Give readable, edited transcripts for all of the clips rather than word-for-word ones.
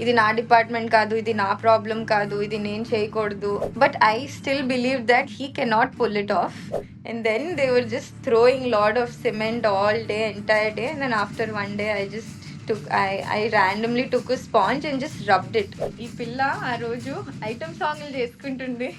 ఇది నా డిపార్ట్మెంట్ కాదు, ఇది నా ప్రాబ్లం కాదు, ఇది నేను చేయకూడదు. But I still believe that he cannot pull it off. And then they were just throwing lot of cement all day, entire day. And then after one day I randomly took a sponge and just rubbed it. ఈ పిల్ల ఆ రోజు item సాంగ్లు చేసుకుంటుంది,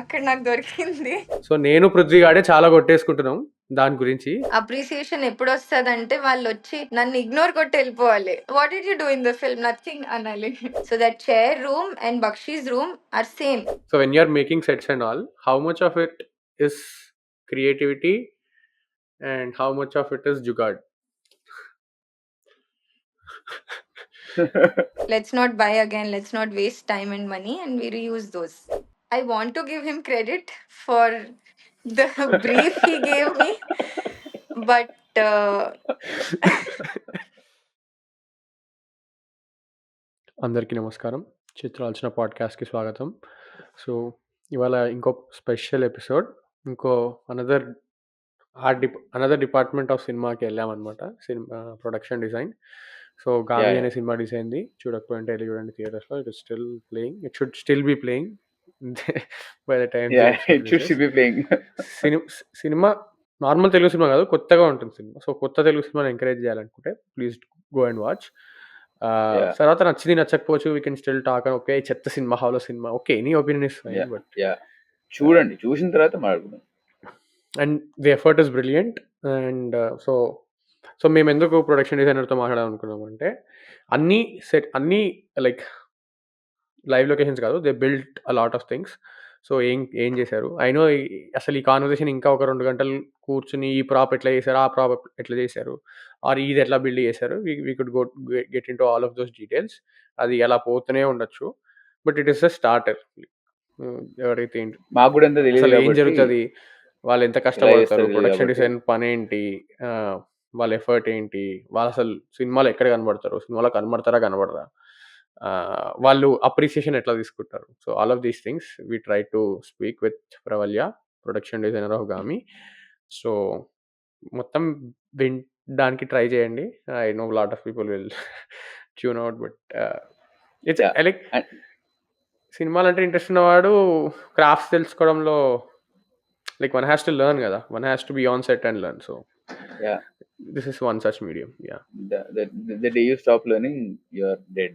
అక్కడ నాకు దొరికింది. So నేను పృథ్వీగాడే చాలా కొట్టేసుకుంటున్నాం దాని గురించి. అప్రిసియేషన్ ఎప్పుడు వస్తుందంటే వాళ్ళు వచ్చి నన్ను ఇగ్నోర్ కొట్టి వెళ్ళిపోవాలి. What did you do in the film? Nothing అనాలి. So that chair room and Bakshi's room are same. So when you're making sets and all, how much of it is creativity and how much of it is jugaad? Let's not buy again, let's not waste time and money, and we reuse those. I want to give him credit for the brief he gave me, but అందరికీ నమస్కారం, చిత్ర ఆలోచన పాడ్కాస్ట్కి స్వాగతం. So ఇవాళ ఇంకో special episode, ఇంకో another department of సినిమాకి వెళ్ళామన్నమాట. Cinema production design. So Gaami అనే సినిమా డిజైన్ది. చూడకపోయింటే వెళ్ళి చూడండి థియేటర్స్లో. It is still playing, it should still be playing by the time. Cinema normal Telugu cinema కాదు, కొత్తగా ఉంటుంది సినిమా. సో కొత్త తెలుగు సినిమాని ఎంకరేజ్ చేయాలనుకుంటే ప్లీజ్ గో అండ్ వాచ్. తర్వాత నచ్చింది నచ్చకపోవచ్చు, we can still talk. Okay చెత్త సినిమా, హాలో సినిమా, ఓకే నీ ఒపీనియన్ ఇస్ ఫైన్, బట్ చూడండి, చూసిన తర్వాత మాట్లాడుకుందాం. And the effort is brilliant. And so మేము ఎందుకు ప్రొడక్షన్ డిజైనర్తో మాట్లాడాలనుకున్నాం అంటే, అన్నీ లైక్ లైవ్ లొకేషన్స్ కాదు, they built a lot of things. So ఏం చేశారు, అయినో అసలు ఈ కాన్వర్సేషన్ ఇంకా ఒక 2 గంటలు కూర్చుని ఈ ప్రాప్ ఎట్లా చేశారు, ఆ ప్రాప్ ఎట్లా చేశారు, ఆర్ ఇది ఎట్లా బిల్డ్ చేశారు, we could get in to all of those details. అది ఎలా పోతూనే ఉండొచ్చు, but it is a starter. ఎవరైతే మాకు కూడా ఎంత తెలియదు అసలు ఏం కాబట్టి జరుగుతుంది, వాళ్ళు ఎంత కష్టపడతారు, చేస్తారు ప్రొడక్షన్ కాబట్టి. డిజైన్ పని ఏంటి, వాళ్ళ ఎఫర్ట్ ఏంటి, వాళ్ళు అసలు సినిమాలో ఎక్కడ కనబడతారు, సినిమాలో కనబడతారా కనబడరా, వాళ్ళు అప్రిసియేషన్ ఎట్లా తీసుకుంటారు. So all of these things we try to speak with Pravalya, production designer of Gaami. So మొత్తం వినడానికి ట్రై చేయండి. I know lot of people will tune out, but it's Yeah. Like సినిమాలు అంటే ఇంట్రెస్ట్ ఉన్నవాడు క్రాఫ్ట్స్ తెలుసుకోవడంలో, like one has to learn కదా, one has to be on set and learn. So Yeah. this is one such medium. Yeah. The day you stop learning, you're dead.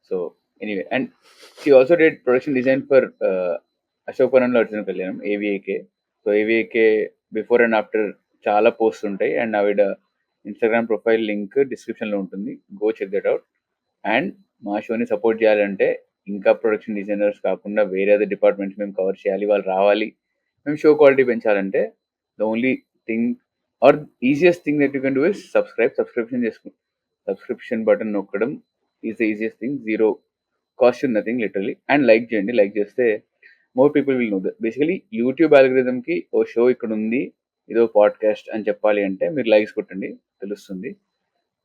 So anyway, and she also did production design for Alochana Arjuna Kalyanam, AVAK. So AVAK before and after చాలా post ఉంటాయి, and ఆవిడ Instagram profile link డిస్క్రిప్షన్లో ఉంటుంది. Go check that out. And మా షోని support చేయాలంటే, ఇంకా production designers కాకుండా వేరే అదర్ డిపార్ట్మెంట్స్ మేము కవర్ చేయాలి, వాళ్ళు రావాలి, మేము షో క్వాలిటీ పెంచాలంటే, the only thing are easiest thing that you can do is subscription button నొక్కడం is the easiest thing. Zero cost, nothing literally. And like చేయండి, లైక్ చేస్తే more people will know that. Basically YouTube అల్గరిథంకి ఓ show ఇక్కడ ఉంది, ఇదో podcast అని చెప్పాలి అంటే మీరు లైక్స్ కొట్టండి, తెలుస్తుంది.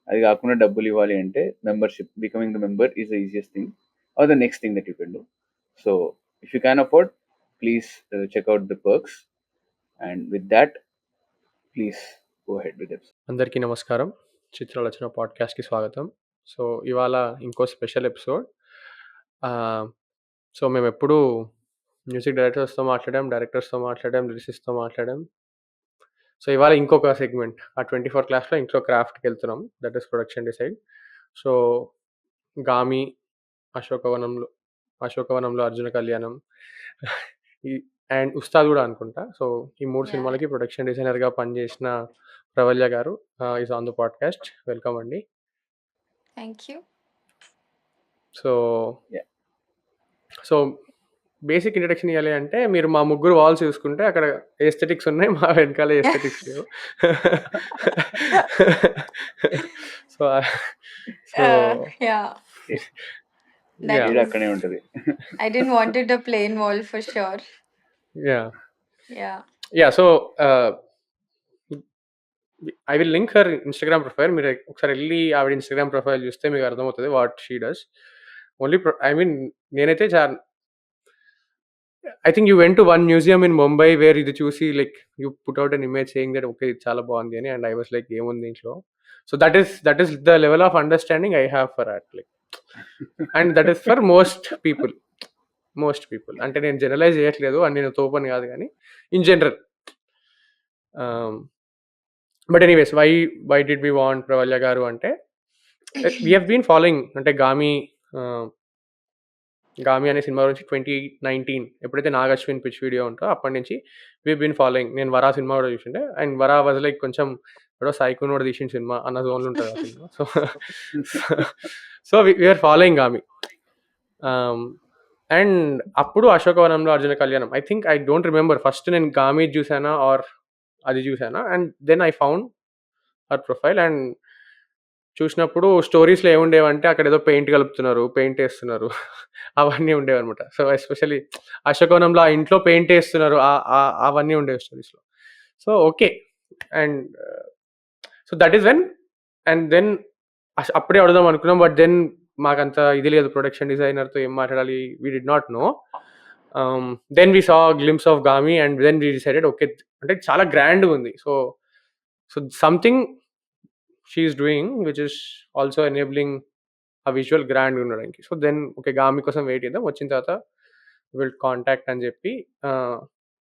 అది కాకుండా డబ్బులు ఇవ్వాలి అంటే membership, becoming the member is the easiest thing or the next thing that you can do. So if you can afford, please check out the perks, and with that, please go ahead with it. అందరికీ నమస్కారం, చిత్ర ఆలోచన పాడ్కాస్ట్కి స్వాగతం. So ఇవాళ ఇంకో special episode. So మేము ఎప్పుడు music డైరెక్టర్స్తో మాట్లాడాం, లిరిసిస్ట్తో మాట్లాడాం. సో ఇవాళ ఇంకొక సెగ్మెంట్, ఆ 24 క్లాస్లో ఇంకో క్రాఫ్ట్కి వెళ్తున్నాం, that is production design. So Gaami, అశోకవనంలో అర్జున కళ్యాణం అండ్ ఉస్తాద్ కూడా అనుకుంటా. సో ఈ 3 సినిమాలకి ప్రొడక్షన్ డిజైనర్గా పనిచేసిన ప్రవల్య గారు is on the podcast. Welcome అండి. Thank you. So basic introduction ఇవ్వాలి అంటే, మీరు మా ముగ్గురు వాల్స్ చూసుకుంటే అక్కడ ఎస్థెటిక్స్ ఉన్నాయి, మా వెనకాల ఎస్థెటిక్స్ లేవు. సో అక్కడే ఉంటుంది. I didn't wanted a plain wall for sure. Yeah. So I will link her Instagram profile. మీరు ఒకసారి వెళ్ళి ఆవిడ ఇన్స్టాగ్రామ్ ప్రొఫైల్ చూస్తే మీకు అర్థమవుతుంది వాట్ షీ డస్. ఓన్లీ నేనైతే I think you went to one museum in Mumbai where ఇది చూసి like you put out an image saying that okay ఇది చాలా బాగుంది అని, and I was like ఏముంది ఇంట్లో. So that is the level of understanding I have for art. Like and that is for most people అంటే నేను generalize చేయట్లేదు and నేను తోపని కాదు కానీ in general. But anyways why did we want Pravalya గారు అంటే వీ హ్యావ్ బీన్ ఫాలోయింగ్ అంటే గామి అనే సినిమా గురించి 2019 ఎప్పుడైతే నాగ్ అశ్విన్ పిచ్ వీడియో ఉంటో అప్పటి నుంచి వీ బీన్ ఫాలోయింగ్. నేను వరా సినిమా కూడా చూసిండే అండ్ వరా వాజ్ లైక్ కొంచెం ఏదో సైకోన్ కూడా తీసిన సినిమా అన్న జోన్లో ఉంటుంది ఆ సినిమా. So so we're following Gaami. And అప్పుడు అశోకవనంలో అర్జున కళ్యాణం ఐ డోంట్ రిమెంబర్ ఫస్ట్ నేను గామి చూసానా ఆర్ అది చూసానా. And then I found her profile and చూసినప్పుడు స్టోరీస్లో ఏముండేవంటే అక్కడ ఏదో పెయింట్ కలుపుతున్నారు, పెయింట్ వేస్తున్నారు అవన్నీ ఉండేవన్నమాట. సో ఎస్పెషల్లీ అశోకవనంలో ఆ ఇంట్లో పెయింట్ వేస్తున్నారు అవన్నీ ఉండేవి స్టోరీస్లో. So okay and so that is when and then అప్పుడే అడుగుదాం అనుకున్నాం. బట్ దెన్ మాకంత ఇది లేదు, ప్రొడక్షన్ డిజైనర్తో ఏం మాట్లాడాలి we did not know. Then we saw glimpse of Gami and then we decided okay అంటే చాలా గ్రాండ్గా ఉంది. So something she's doing which is also enabling ఆ విజువల్ గ్రాండ్ ఉండడానికి. సో దెన్ ఓకే గామి కోసం వెయిట్ చేద్దాం, వచ్చిన తర్వాత విల్ కాంటాక్ట్ అని చెప్పి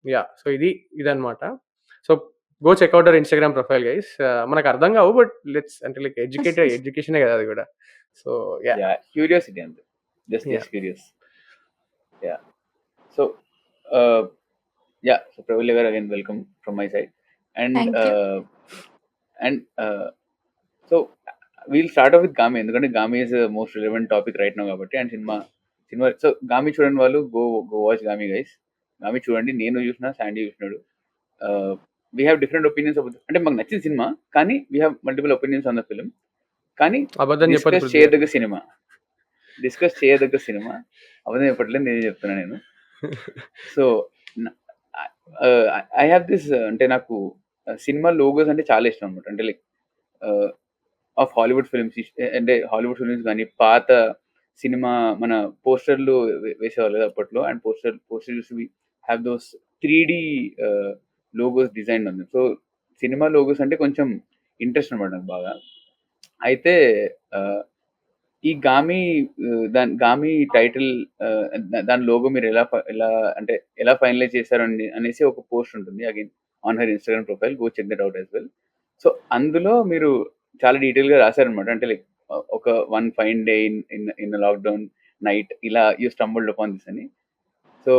యా సో ఇదన్నమాట. So go check out our Instagram profile guys. మనకు అర్థం కావు బట్ లెట్స్ అంటే లైక్ ఎడ్యుకేషనే కదా అది కూడా. సో యా క్యూరియాసిటీ అంతే, just curious. Yeah so so Pravalya garu again welcome from my side. Thank you. And so we'll start off with Gami, ఎందుకంటే Gami is most relevant topic right no కాబట్టి. అండ్ సినిమా సో గామి చూడండి వాళ్ళు, go watch Gami guys. Gami చూడండి, నేను చూసిన, Sandy చూసినాడు. We have different opinions అంటే మాకు నచ్చిన సినిమా, కానీ we have multiple opinions on the film. కానీ అబద్ధం చెప్పదు డిస్కస్ చేయదగ్గ సినిమా అబద్ధం చెప్పట్లేదు, నేనే చెప్తున్నా నేను. సో ఐ హ్యావ్ దిస్ అంటే నాకు సినిమా లోగోస్ అంటే చాలా ఇష్టం అనమాట. అంటే లైక్ ఆఫ్ హాలీవుడ్ ఫిల్మ్స్, అంటే హాలీవుడ్ ఫిల్మ్స్ కానీ పాత సినిమా మన పోస్టర్లు వేసేవాళ్ళు కదా అప్పట్లో. And poster have those 3D logos design ఉంది. సో సినిమా లోగోస్ అంటే కొంచెం ఇంట్రెస్ట్ అనమాట నాకు బాగా. అయితే ఈ గామి టైటిల్ దాని లోగో మీరు ఎలా ఫైనలైజ్ చేశారు అనేసి ఒక పోస్ట్ ఉంటుంది again on her Instagram profile, go check that out as well. So అందులో మీరు చాలా డీటెయిల్ గా రాశారనమాట. అంటే లైక్ ఒక one fine day in lockdown night ఇలా యూ స్టంబుల్డ్ అపాన్ దిస్ అని. So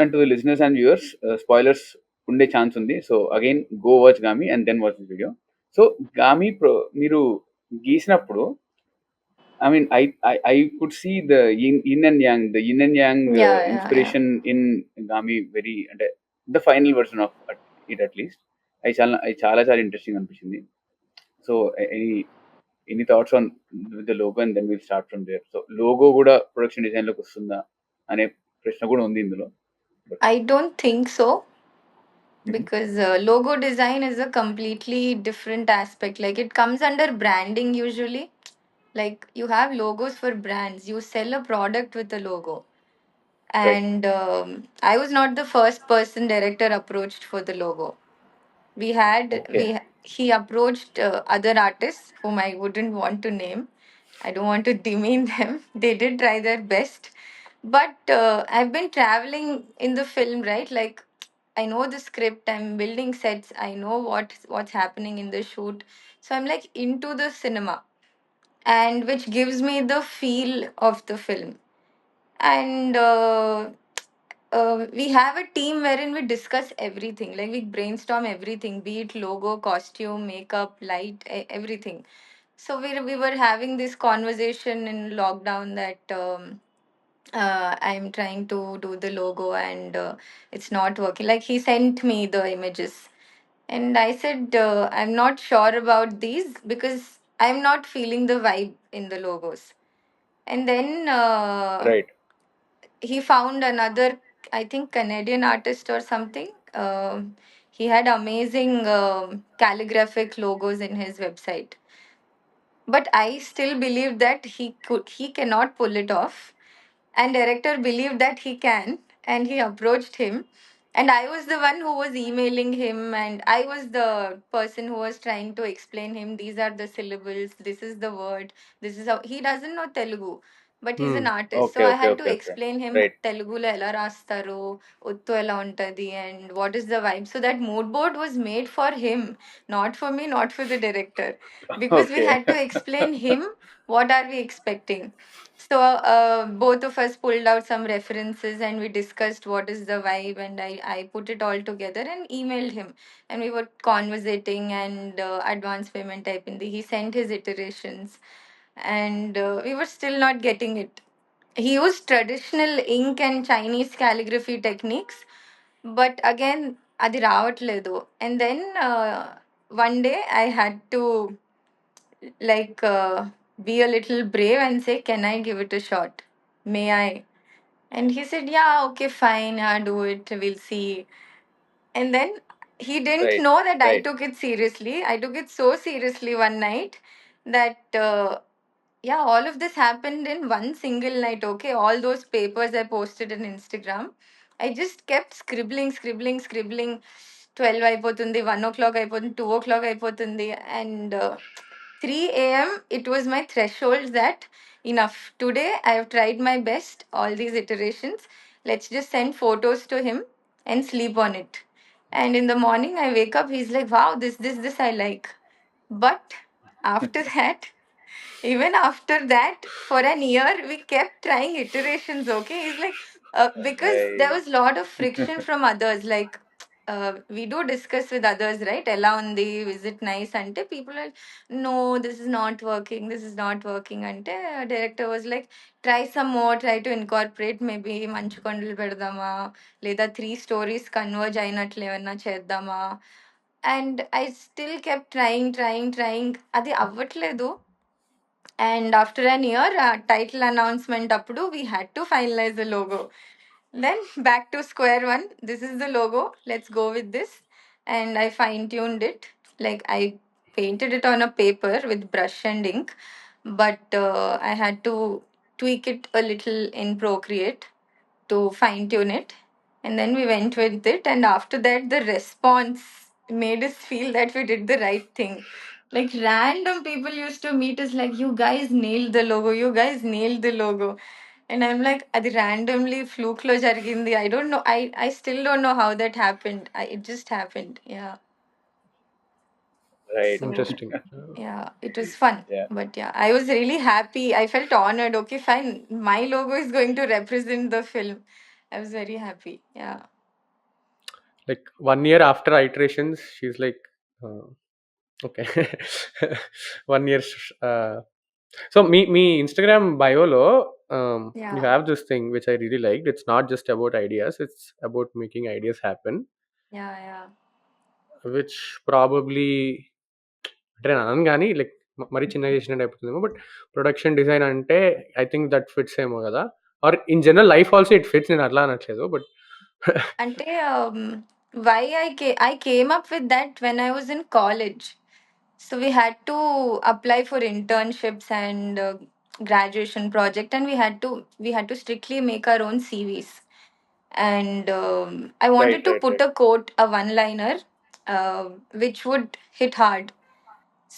and to the listeners and viewers, spoilers ఉండే ఛాన్స్ ఉంది. So again go watch Gami and then watch this video. So Gami మీరు గీసినప్పుడు I mean, I could see the yin and yang inspiration in Gami very, అంటే the final version of it at least. అది చాలా interesting అనిపించింది. So any thoughts on with the logo and then will start from there. So logo కూడా production design లోకి వస్తుందా అనే ప్రశ్న కూడా ఉంది ఇందులో. I don't think so, because logo design is a completely different aspect. Like, it comes under branding usually. Like, you have logos for brands, you sell a product with a logo. Right. And I was not the first person director approached for the logo. Okay. He approached other artists whom I wouldn't want to name. I don't want to demean them. They did try their best, but I've been traveling in the film, right? Like, I know the script, I'm building sets, I know what's happening in the shoot. So I'm like into the cinema, and which gives me the feel of the film. And we have a team wherein we discuss everything, like we brainstorm everything, be it logo, costume, makeup, light, everything. So we were having this conversation in lockdown that I'm trying to do the logo, and it's not working. Like, he sent me the images, and I said, I'm not sure about these because I'm not feeling the vibe in the logos. And then Right. he found another, I think, Canadian artist or something. He had amazing calligraphic logos in his website, but I still believe that he cannot pull it off, and director believed that he can, and he approached him. And I was the one who was emailing him, and I was the person who was trying to explain him these are the syllables, this is the word, this is how. He doesn't know Telugu, but he's an artist. So Okay, I okay, had to okay, okay. explain him Right. Telugulo ela rastaru, uttu ela untadi, and what is the vibe. So that mood board was made for him, not for me, not for the director, because we Okay. had to explain him what are we expecting. So both of us pulled out some references and we discussed what is the vibe, and I put it all together and emailed him. And we were conversating, and advance payment type in the. He sent his iterations, and we were still not getting it. He used traditional ink and Chinese calligraphy techniques, but again, adi ravatledu. And then one day I had to like be a little brave and say, "Can I give it a shot? May I?" And he said, "Yeah, okay, fine, do it. We'll see." And then he didn't Right. know that I Right. took it seriously. I took it so seriously one night that yeah, all of this happened in one single night. Okay, all those papers I posted on Instagram, I just kept scribbling. 12 అయిపోతుంది, 1 o'clock అయిపోతుంది, 2 o'clock అయిపోతుంది, and 3 a.m. it was my threshold that enough. Today I have tried my best, all these iterations. Let's just send photos to him and sleep on it. And in the morning I wake up, he's like, wow, this I like. But after that, even after that, for an year, we kept trying iterations. Okay, it's like because there Right. was a lot of friction from others. Like we do discuss with others, right? Ella undi, is it nice? Ante people are, no, this is not working. This is not working. Ante director was like, try some more. Try to incorporate maybe manchu కొండలు పెడదామా, లేదా 3 stories converge అయినట్లు ఏమన్నా చేద్దామా. And I still kept trying. అది అవ్వట్లేదు. And after an year, title announcement appudu, we had to finalize the logo. Then back to square one. This is the logo. Let's go with this. And I fine tuned it. Like I painted it on a paper with brush and ink, but I had to tweak it a little in Procreate to fine tune it. And then we went with it. And after that, the response made us feel that we did the right thing. Like random people used to meet us like, you guys nailed the logo, you guys nailed the logo. And I'm like, అది randomly fluke లో జరిగింది. I don't know. I still don't know how that happened. It just happened. Yeah. Right. So Interesting. yeah, it was fun. Yeah. But yeah, I was really happy. I felt honored. Okay, fine. My logo is going to represent the film. I was very happy. Yeah. Like 1 year after iterations, she's like, uh, okay. 1 year. So me Instagram bio lo, you Yeah. have this thing which I really liked. It's not just about ideas; it's about making ideas happen, Yeah. Yeah. which probably అంటే నేను అనను గానీ like మరీ చిన్నగా చేసినట్టు అయిపోతుందేమో. But production design అంటే I think that fits ఏమో కదా, or in general life also it fits. నేను అట్లా అనట్లేదు but Ante, why I came up with that when I was in college. So we had to apply for internships and graduation project, and we had to strictly make our own CVs. And I Right. wanted to Right. put Right. a quote, a one-liner, which would hit hard.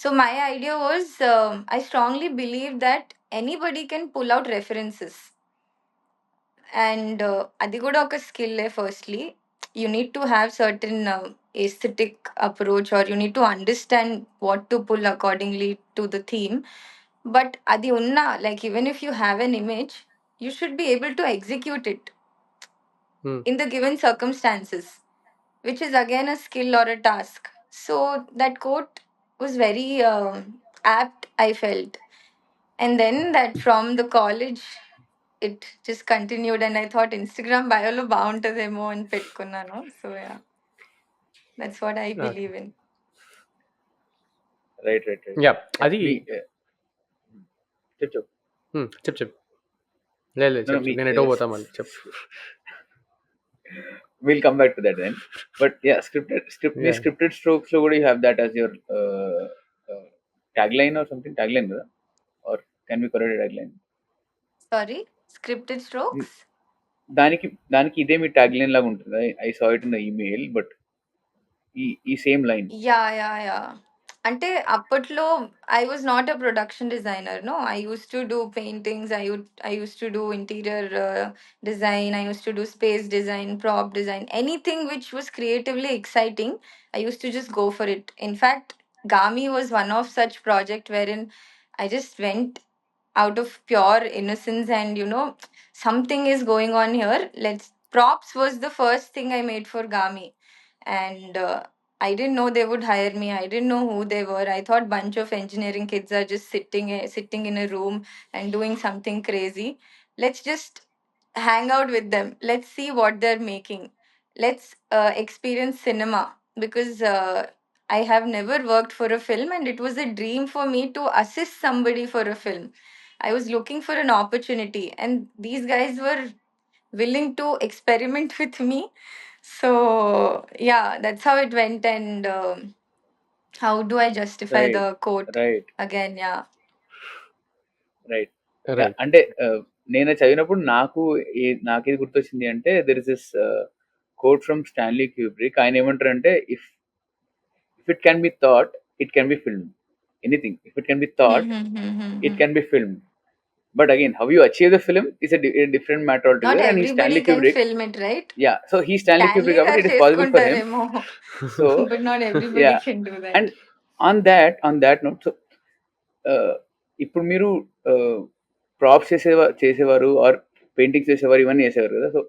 So my idea was, I strongly believe that anybody can pull out references, and అది కూడా ఒక skill. Firstly, you need to have certain aesthetic approach, or you need to understand what to pull accordingly to the theme. But అది ఉన్నా, like even if you have an image, you should be able to execute it in the given circumstances, which is again a skill or a task. So that quote was very apt, I felt. And then that from the college, it just continued, and I thought Instagram bio lo బాగుంటదేమో అని పెట్టుకున్నాను. So yeah, that's what I okay. believe in. Right. Right. Right. Yeah Yeah. అది. Me. Chip. Chip. చెప్పు చెప్పు. లేదు లేదు No. No. చెప్పు చెప్పు. Me. నేను ఎటో పోతా మళ్ళీ చెప్పు. We'll come back to that then. But yeah, me yeah scripted strokes. So, would you have that as your tagline or something? Tagline, or can we call it a tagline? Sorry, scripted Mm, strokes. దానికి దానికి ఇదే మీ tagline లాగా ఉంటుంది. I saw it in the email, but ఈ same line. Yeah. అంటే అప్పట్లో I was not a production designer. No, I use to do paintings, I use to do interior design, I use to do space design, prop design, anything which was creatively exciting. I used to just go for it. In fact, Gami was one of such project wherein I just went out of pure innocence, and something is going on here. Let's Props was the first thing I made for Gami. And I didn't know they would hire me. I didn't know who they were. I thought bunch of engineering kids are just sitting in a room and doing something crazy. Let's just hang out with them. Let's see what they're making. Let's experience cinema, because I have never worked for a film, and it was a dream for me to assist somebody for a film. I was looking for an opportunity, and these guys were willing to experiment with me. So yeah, that's how it went. And how do I justify right. the quote right. again? Yeah. Right. Right. అంటే నేను అది చదివినప్పుడు నాకేది గుర్తొచ్చింది అంటే, there is this quote from Stanley Kubrick. ఆయన ఏమంటారంటే, if it can be thought, it can be film. Anything if it can be thought, it can be film. But again, how you achieve the film is a different matter Not altogether. And he's Stanley everybody can Kubrick. film it, right? Yeah, so he's Stanley Kubrick, Stanley but గారు it is possible for him. చేసుకుంటారేమో. So But not everybody yeah, can do that. and on that note, so ఇప్పుడు మీరు props చేసేవారు are paintings చేసేవారు, ఇవన్నీ చేసేవారు కదా. So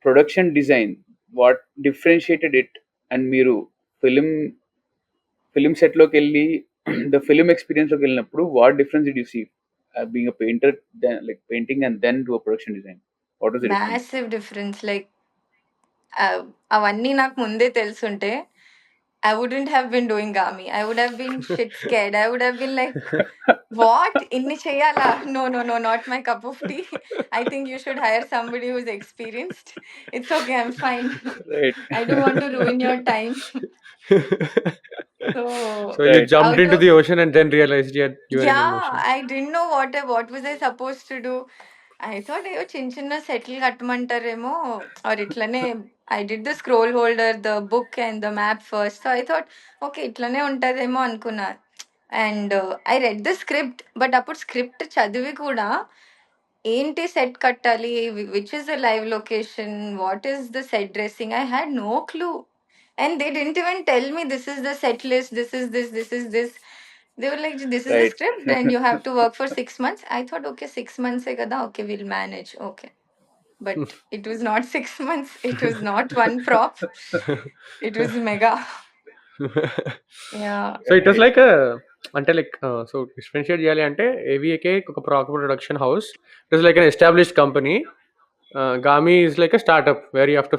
production design, what differentiated it? And మీరు film film సెట్లోకి వెళ్ళి ద ఫిలిం ఎక్స్పీరియన్స్లోకి వెళ్ళినప్పుడు, what difference did you see being a painter, then like painting and then to a production design? What was the difference? Massive difference. Like అవన్నీ నాకు ముందే తెలుసుంటే I wouldn't have been doing Gami. I would have been shit scared. I would have been like, what? Inni cheyala? No, not my cup of tea. I think you should hire somebody who's experienced. It's okay, I'm fine. Right. I don't want to ruin your time. So, So you Right. jumped out into of the ocean and then realized you were in an yeah, ocean. I didn't know what was I supposed to do. I thought అయ్యో చిన్న చిన్న సెటిల్ కట్టమంటారేమో, or ఇట్లనే. I did the scroll holder, the book and the map first. So I thought okay ఇట్లనే ఉంటుందేమో అనుకున్నా. And I read the script. But అప్పుడు స్క్రిప్ట్ చదివి కూడా ఏంటి సెట్ కట్టాలి, which is the live location, what is the set dressing, I had no clue. And they didn't even tell me this is the set list, this is this. They were like, this is the Right. script and you have to work for 6 months. I thought, okay, 6 months hai kada, okay, we'll manage. Okay. But it was not 6 months. It was not one prop. It was mega. Yeah. So it was like అంటే like so differentiate చేయాలి అంటే ఏవిఏకే ఒక proper production house. It was like an established company. Gami is like a startup where you have to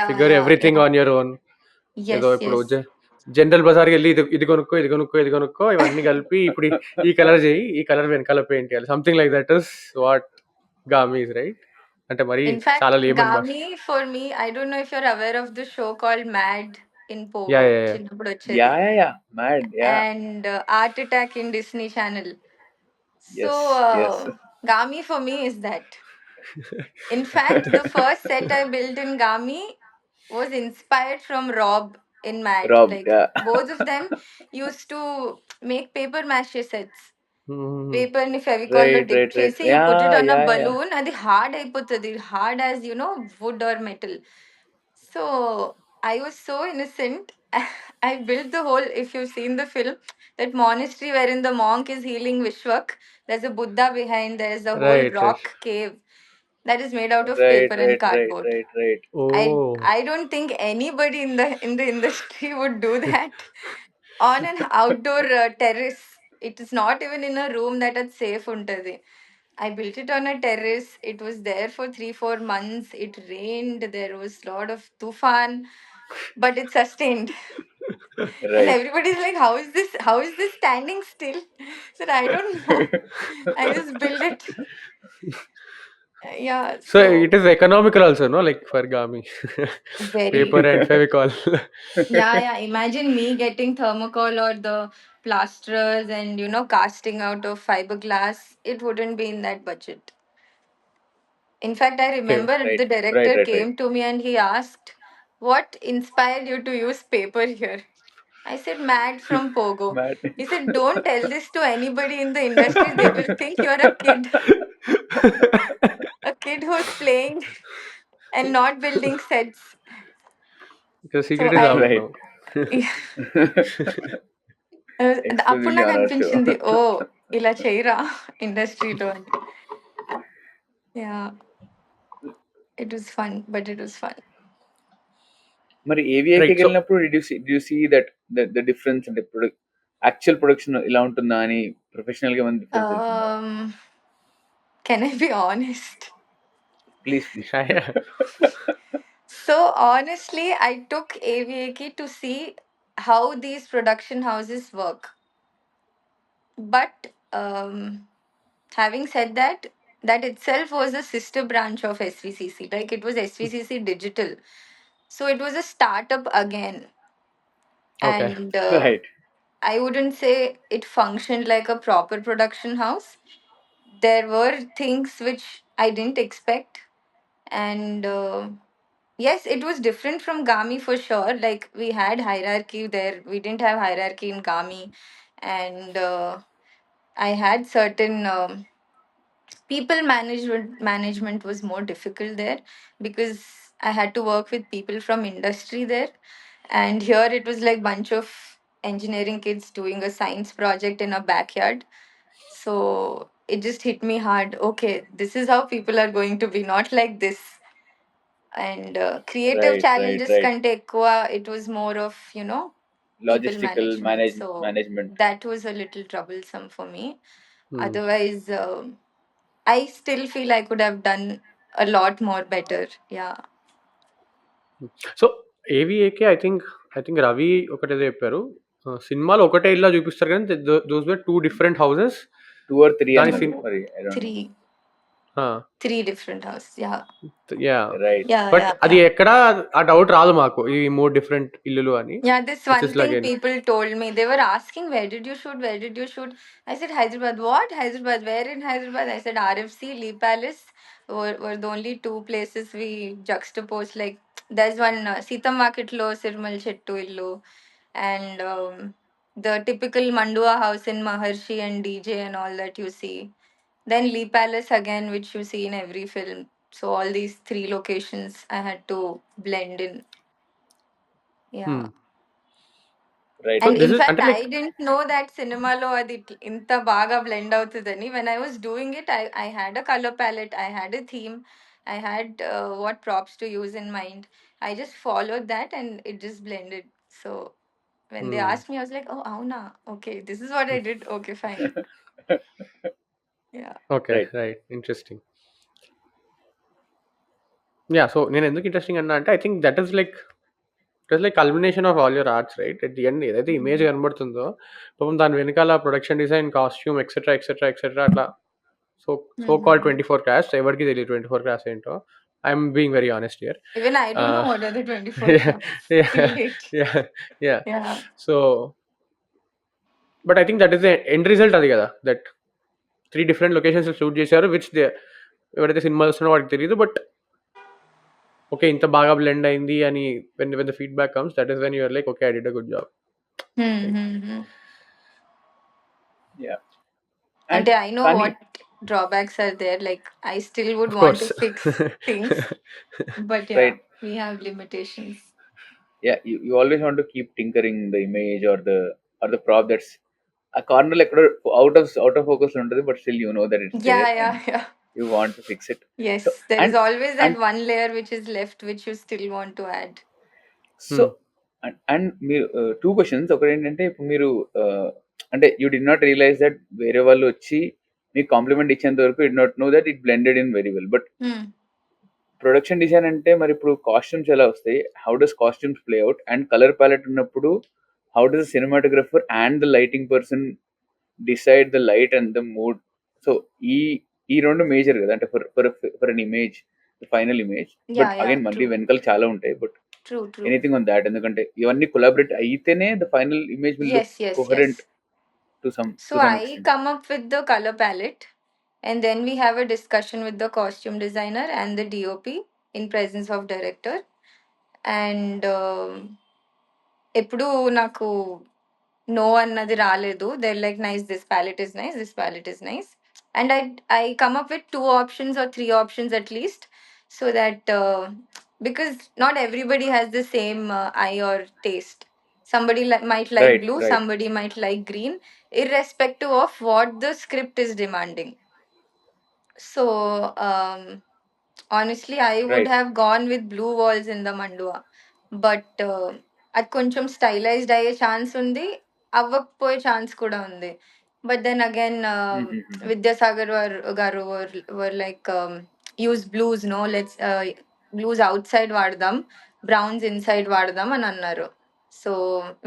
figure everything on your own. ఏదో Yes, ఇప్పుడు yes. General బజార్కి వెళ్ళి ఇది కొనుక్కో ఇది కొనుక్కో ఇది కొనుక్కో ఇవన్నీ కలిపి ఇప్పుడు ఈ కలర్ చేయి, ఈ కలర్ వెనకాల పెయింట్ చేయాలి, something like that is what Gami is, right? అంటే మరి In fact, చాలా లేమన్ భాష. Gami for me, I don't know if you're aware of the show called Mad in Pogo. Yeah. చిన్నప్పుడు వచ్చేది. Yeah. Mad. Yeah. And Art Attack in Disney Channel. So, Yes. Gami for me is that. In fact, the first set I built in Gami was inspired from Rob in Mad. Rob. Like, Yeah. both of them used to make paper mache sets. Paper ni Fevicol lo dip Right. chesi, you put it on a Yeah. balloon, అది hard అయిపోతుంది. Hard as, wood or metal. So I was so innocent. I built the whole, if you've seen the film, that monastery wherein the monk is healing Vishwak. There's a Buddha behind, there's a whole Right. rock cave that is made out of paper and cardboard. Right. I Oh. I don't think anybody in the industry would do that on an outdoor terrace. It is not even in a room that is safe untadi. I built it on a terrace. It was there for 3-4 months. It rained. There was a lot of tufan, but it sustained. And Right. everybody's like, "How is this? How is this standing still?" So I don't know. I just built it. Yeah. So So it is economical also, no? Like for Gami. very. Paper and Fevicol. Yeah. Imagine me getting thermocol or the plasterers and casting out of fiberglass. It wouldn't be in that budget. In fact, I Okay. remember Right, the right, director right, right. came to me and he asked, "What inspired you to use paper here?" I said, "Mad from Pogo." Mad. He said, "Don't tell this to anybody in the industry. They will think you're a kid who's playing and not building sets." The So secret is I, out Right. now. అప్పుడు Exclusively నాకు on our show. అనిపించింది, ఓ ఇలా చేయరా ఇండస్ట్రీలో అని. Yeah, it was fun, but it was fun. మరి ఏవిఐకి Right. So, వెళ్ళినప్పుడు did you see that the difference అంటే యాక్చువల్ ప్రొడక్షన్ ఇలా ఉంటుందా అని ప్రొఫెషనల్ గా ఏమైనా డిఫరెన్స్ తెలిసిందా? Can I be honest? Please please. yeah. So honestly, I took AVAK to see how these production houses work. But having said that, that itself was a sister branch of SVCC. Like it was SVCC Digital. So it was a startup again. Okay. And Right, I wouldn't say it functioned like a proper production house. There were things which I didn't expect. And yes, it was different from Gami for sure. Like we had hierarchy there. We didn't have hierarchy in Gami. And I had certain people management was more difficult there because I had to work with people from industry there. And here it was like bunch of engineering kids doing a science project in a backyard. So it just hit me hard. Okay, this is how people are going to be, not like this. And creative right, right, challenges right. kante ఎక్కువ, it was more of, people Logistical management. So management. that was a little troublesome for me. Hmm. Otherwise, I still feel I could have done a lot more better. Yeah. So AVAK I think Ravi ఒకటేదో చెప్పారు. సినిమాలో ఒకటే ఇల్లా చూపిస్తారు కానీ those were two different houses. 2 or 3 దాని అన్నారు సిన్ మరి, I don't know. three three different houses. Yeah. Yeah. Right. Yeah, but yeah, అది yeah. ఎక్కడ ఆ డౌట్ రాదు మాకు ఈ 3 డిఫరెంట్ ఇల్లులు అని. Yeah, this it's one just like thing people told me. They were asking, "Where did you shoot? Where did you shoot?" I said, "Hyderabad." "What? Hyderabad? Where in Hyderabad?" I said, "RFC, Lee Palace were the only two places we juxtaposed. Like, there's one Sita Market Lo, Sirmal Chettu Illu, and the typical Mandua house in Maharshi and DJ and all that you see. Then Lee Palace again, which you see in every film. So, all these three locations I had to blend in. Yeah. Right. So And this in is fact, అంటే I like didn't know that సినిమాలో అది ఇంత బాగా blend అవుతుందని. When I was doing it, I had a color palette, I had a theme, I had what props to use in mind. I just followed that and it just blended. So when they asked me, I was like, "Oh, అవునా? Okay, this is what I did. Okay, fine." Yeah. Okay. Right. Right. Interesting. Yeah. So నేను ఎందుకు interesting అన్నా అంటే I think that is like it is like culmination of all your arts, right? At the end ఏదైతే image కనబడుతుందో పాపం దాని వెనకాల production design, costume etcetera etcetera etcetera అట్లా so so called 24 crafts ఎవరికి తెలియదు 24 క్రాఫ్ట్స్ ఏంటో. I'm being very honest here. Even I don't know what are the 24 crafts till date. Yeah. Yeah. So but I think that is the end result అది కదా, that 3 different locations shoot చేశారు which they ఎవరైతే cinema చూస్తున్నారో వాడికి తెలియదు. But okay, ఇంత బాగా blend అయింది అని when the feedback comes that is when you are like okay, I did a good job. Right. Yeah. And అంటే I know కానీ what drawbacks are there. Like I still would of want to course. fix things, but yeah, right. we have limitations. Yeah, you always want to keep tinkering the image or the prop that's ఆ కార్నర్‌లో ఎక్కడో out of focus ఉంటది. But still you know that it's Yeah, there and yeah, yeah. You want to fix it. So Yes, there is and always that and one layer which is left, which you still want to add. So and మీరు 2 questions. ఒకటేంటంటే ఇప్పుడు మీరు అంటే you did not realize that వేరే వాళ్ళు వచ్చి మీకు compliment ఇచ్చేంత వరకు did not know that it blended in very well. But Hmm. Production design అంటే మరి ఇప్పుడు కాస్ట్యూమ్స్ ఎలా వస్తాయి? How does costumes play out? And colour palette ఉన్నప్పుడు how does cinematographer and the lighting person decide the light and the mood? So ఈ ఈ 2 major కదా, అంటే for an image, final image. But Yeah, yeah, again మళ్ళీ true, వెనకాల చాలా ఉంటాయి. But true, true. Anything on that? ఎందుకంటే ఇవన్నీ కొలాబరేట్ అయితేనే the final image will look Yes, yes, coherent yes. To some So I extent. come up with the color palette, and then we have a discussion with the costume designer and the DOP in presence of director. And ఎప్పుడు నాకు no అన్నది రాలేదు. They're like, nice, this palette is nice, this palette is nice. And I come up with two options or three options at least, so that because not everybody has the same eye or taste. Somebody might like Right, blue, right, somebody might like green, irrespective of what the script is demanding. So honestly, I would right. have gone with blue walls in the Mandua. But అది కొంచెం stylised అయ్యే chance ఉంది, అవ్వకపోయే chance కూడా ఉంది. But then again Mm-hmm. Vidyasagar garu were like use blues, no let's blues outside వాడదాం, browns inside వాడదాం అని అన్నారు. So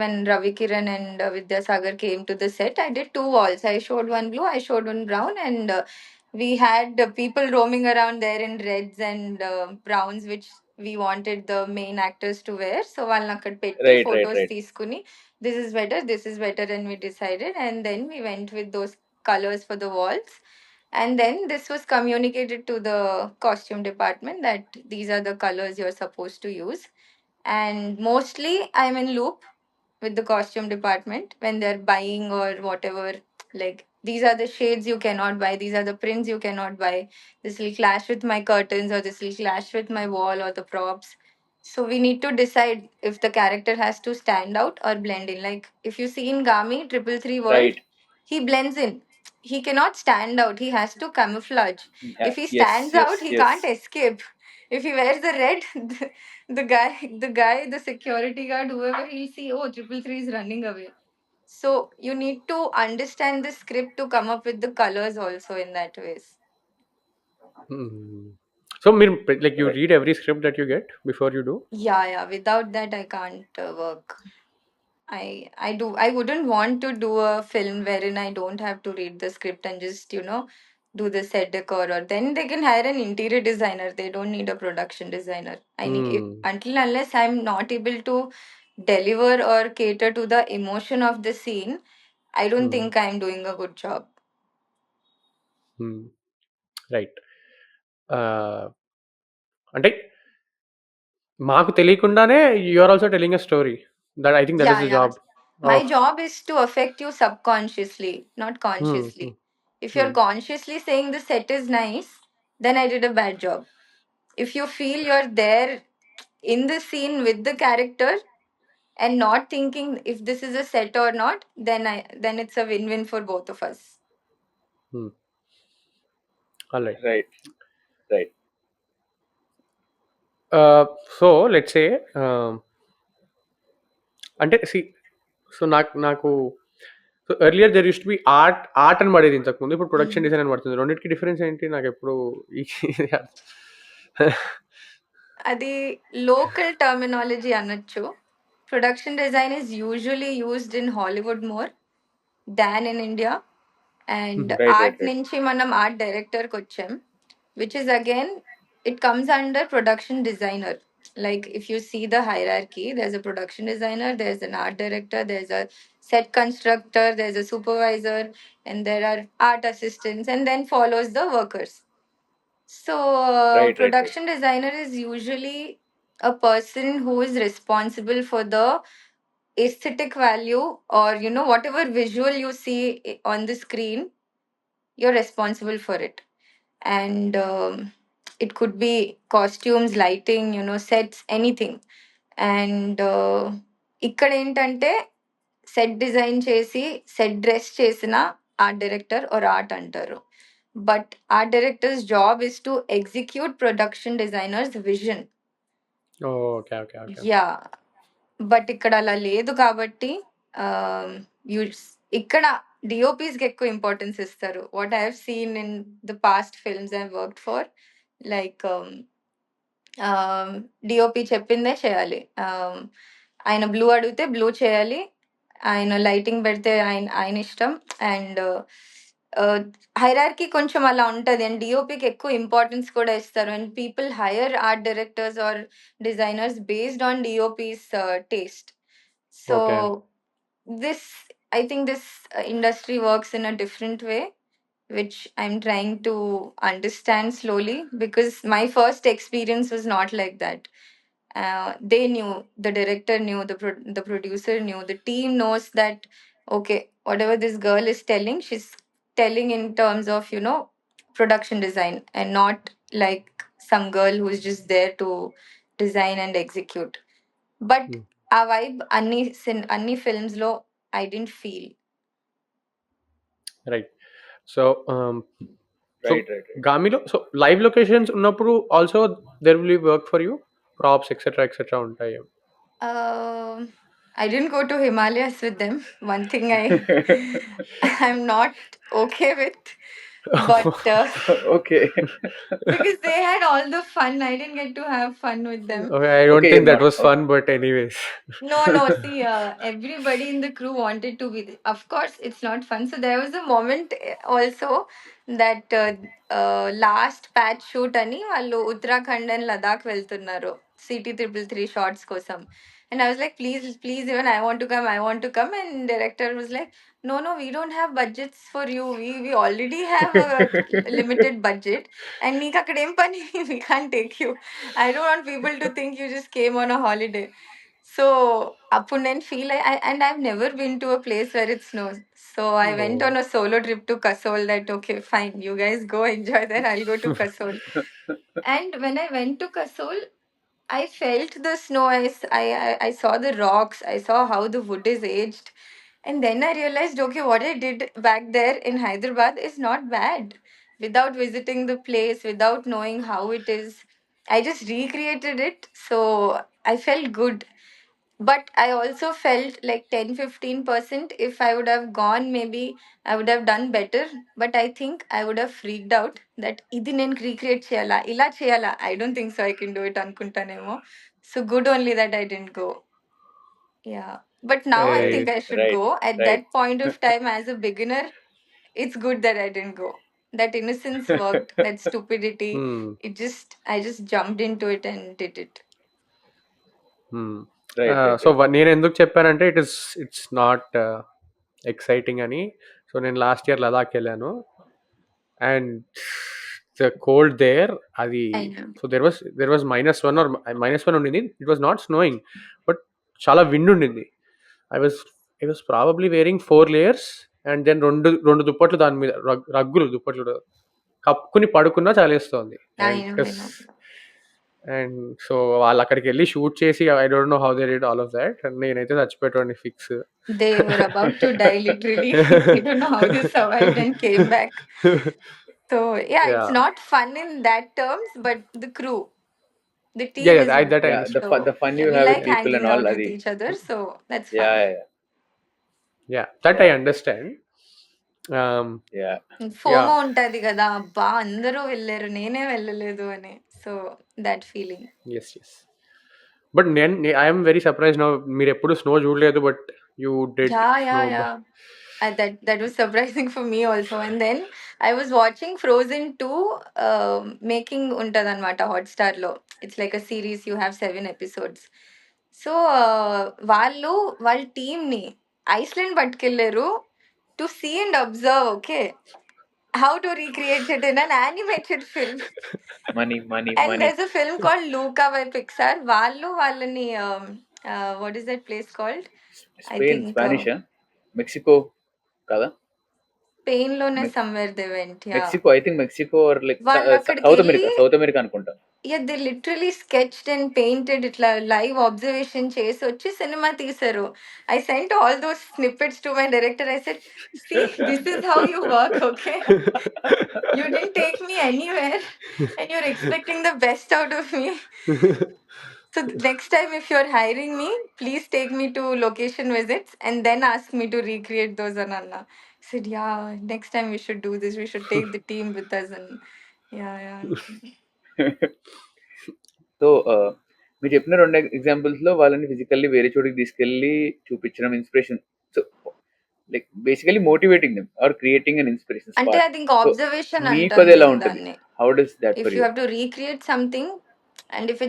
when Ravi Kiran and Vidyasagar came to the set, I did two walls. I showed one blue, I showed one brown, and we had people roaming around there in reds and browns, which we wanted the main actors to wear. So వాళ్ళని అక్కడ పెట్టి Right, right, photos right. తీసుకుని, this is better, and we decided, and then we went with those colors for the walls. And then this was communicated to the costume department that these are the colors you're supposed to use. And mostly I'm in loop with the costume department when they're buying or whatever. Like, these are the shades you cannot buy, these are the prints you cannot buy, this will clash with my curtains, or this will clash with my wall or the props. So we need to decide if the character has to stand out or blend in. Like, if you see in Gami 333 world, Right. he blends in, he cannot stand out, he has to camouflage. Yeah, If he yes, stands out, yes, he can't yes. escape. If he wears the red, the security guard, whoever, he'll see, oh, 333 is running away. So you need to understand the script to come up with the colors also in that ways. Hmm. So, like you Right. read every script that you get before you do. Yeah, yeah. Without that, I can't work. I wouldn't want to do a film wherein I don't have to read the script and just do the set decor. Or then they can hire an interior designer. They don't need a production designer. I need Hmm. until unless I'm not able to deliver or cater to the emotion of the scene, I don't Hmm. think I'm doing a good job. Hmm. Right. Uh, అంటే మాకు తెలియకుండానే you are also telling a story. That I think that is Yeah, the yeah. Job My off. job is to affect you subconsciously, not Hmm. Hmm. consciously. If you're Hmm. consciously saying the set is nice, then I did a bad job. If you feel you're there in the scene with the character and not thinking if this is a set or not, then it's a win-win for both of us. Hmm. All right. Right, right. So let's say అంటే so నాకు so earlier there use to be art అని పడేది ఇంతకుముందు, ఇప్పుడు production Mm. Design అని పడుతుంది. రెండింటికి difference ఏంటి నాకు ఎప్పుడు అది లోకల్ టర్మినాలజీ అనొచ్చు. Production design is usually used in Hollywood more than in India. And Right, right, art right. నుంచి మనం ఆర్ట్ డైరెక్టర్కి వచ్చాం, which is again, it comes under production designer. Like, if you see the hierarchy, there's a production designer, there's an art director, there's a set constructor, there's a supervisor, and there are art assistants, and then follows the workers. So Right, right, right. production designer is usually a person who is responsible for the aesthetic value, or whatever visual you see on the screen, you're responsible for it. And it could be costumes, lighting, sets, anything. And ఇక్కడ ఏంటంటే set design చేసి set dress చేసిన art director are art అంటారు. But art directors job is to execute production designers vision. Okay, okay, okay. Yeah. But ఇక్కడ అలా లేదు కాబట్టి ఇక్కడ డిఓపీస్కి ఎక్కువ ఇంపార్టెన్స్ ఇస్తారు. What I have seen in the past films I worked for, like DOP చెప్పిందే చేయాలి. ఆయన బ్లూ అడిగితే బ్లూ చేయాలి, ఆయన లైటింగ్ పెడితే ఆయన ఆయన ఇష్టం. అండ్ హైరార్కీ కొంచెం అలా ఉంటుంది, అండ్ డిఓపికి ఎక్కువ ఇంపార్టెన్స్ కూడా ఇస్తారు. And people hire art directors or designers based on DOP's taste. So okay. this, I think this industry works in a different way. which I'm trying to understand slowly, because my first experience was not like that. They knew, the director knew, the producer knew, the team knows that okay, whatever this girl is telling, she's telling in terms of, production design, and not like some girl who's just there to design and execute. But Hmm. ఆ vibe అన్ని films లో I didn't feel. Right. So, Right, right, right. Gamilo, so live locations ఉన్నప్పుడు also there will be work for you, props etc ఉంటాయి. Um, I didn't go to Himalayas with them. One thing I'm not okay with, but Okay. because they had all the fun, I didn't get to have fun with them. Okay, I don't Okay, you're think that not. was fun, but anyways. No, no. See, everybody in the crew wanted to be. Of course, it's not fun. So there was a moment also that last patch shoot అని వాళ్ళు Uttarakhand and Ladakh వెళ్తున్నారు city 333 shorts కోసం. And I was like, please, please, even I want to come, I want to come. And director was like, no, no, we don't have budgets for you. We already have a limited budget. And నీకు అక్కడ ఏం పని? We can't take you. I don't want people to think you just came on a holiday. So అప్పుడు నేను feel and I've never been to a place where it snows. So I went Oh. on a solo trip to Kasol, that okay, fine, you guys go enjoy there, I'll go to Kasol. And when I went to Kasol, I felt the snow. I saw the rocks. I saw how the wood is aged. And then I realized, okay, what I did back there in Hyderabad is not bad. Without visiting the place, without knowing how it is, I just recreated it. So I felt good. But I also felt like 10-15%. If I would have gone, maybe I would have done better. But I think I would have freaked out that ఇది నేను recreate చేయాలా ఇలా చేయాలా. I don't think so I can do it అనుకుంటానేమో. So good only that I didn't go. Yeah. But now I Eh, think I should Right, go. At right. that point of time, as a beginner, it's good that I didn't go. That innocence worked. That stupidity. hmm. I just jumped into it and did it. Hmm. Right, right, so right. నేను ఎందుకు చెప్పానంటే it's not exciting అని. So నేను last year Ladakh వెళ్ళాను and the cold there అది. I know. So there was -1 or -1 ఉండింది. It was not snowing but చాలా wind ఉండింది. I was probably wearing 4 layers and then రెండు దుప్పట్లు దాని మీద రగ్గులు దుప్పట్లు కప్పుకుని పడుకున్నా చలేస్తోంది. I and know. I plus know. And so వాళ్ళు అక్కడికి వెళ్ళి షూట్ చేసి I don't know how they did all of that. And నేనైతే చచ్చిపోయేటోడిని fix. They were about to die literally. I don't know how they survived and came back. So yeah, yeah it's not fun in that terms, but the crew, the yeah team yeah is that good. I Yeah, understand. the So fun yeah, you we have with like people and hanging all, out with Adi. each other, so that's Yeah, fun. yeah, Yeah, that I yeah, understand. yeah. FOMO Yeah, ఉంటది కదా, అబ్బా అందరూ వెళ్ళారు నేనే వెళ్ళలేదు అని. So that feeling. yes, yes. But I am very surprised now. మీరు ఎప్పుడు స్నో చూడలేదు, but you did Yeah, snow. yeah, yeah. That was surprising for me also. And then I was watching Frozen 2 making untadannamata Hotstar lo. It's like a series, you have 7 episodes. So వాళ్ళ team ని Iceland పట్టుకెళ్ళారు to see and observe, okay, how to recreate it in an animated film. Money, money, And money. there's a film called Luca by Pixar. వాళ్ళని what is that place called? I Spain, think Spanish, huh? Mexico, kada? Spain లోనే Mex- somewhere they went. Yeah. Mexico, I think Mexico or like వాళ్ళు అక్కడికి South వెళ్ళి America, South America అనుకుంటా. yeah, they literally sketched and painted ఇట్లా live observation చేసి వచ్చి cinema తీశారు. I sent all those snippets to my director. I said, see, this is how you work, okay? You didn't take me anywhere and you're expecting the best out of me. So next time if you're hiring me, please take me to location visits and then ask me to recreate those, Ananna. I said, yeah, next time we should do this. We should take the team with us. And yeah, yeah. So మీరు చెప్పిన రెండు examples లో వాళ్ళని physically వేరే చోటికి తీసుకెళ్ళి చూపించడం inspiration. So like basically motivating them or creating an inspiration అంటే స్పార్క్. అది ఇంకా సో ఆబ్జర్వేషన్ మీకు అంటాను అది ఎలా నేను ఉంటుంది? దాన్ని. How does that If for you you? have to recreate something and if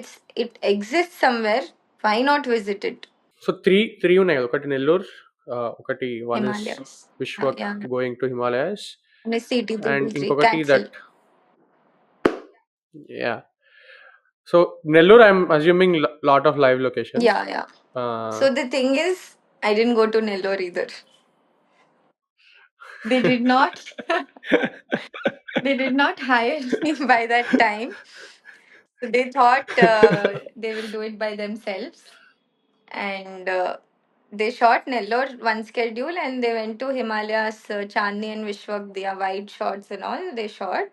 it exists somewhere, why not visit it? So three ఉన్నాయి కదా. ఒకటి నెల్లూరు, ఒకటి one is Himalayas. Vishwak Yeah. Going to Himalayas, Miss CT and 323 ఇంకొకటి cancel. That yeah. So Nellore I'm assuming lot of live locations. Yeah. So the thing is, I didn't go to Nellore either. They did not. They did not hire me by that time. So they thought they will do it by themselves, and they shot Nellore one schedule, and they went to Himalayas, Chandni and Vishwak, their wide shots and all. They shot,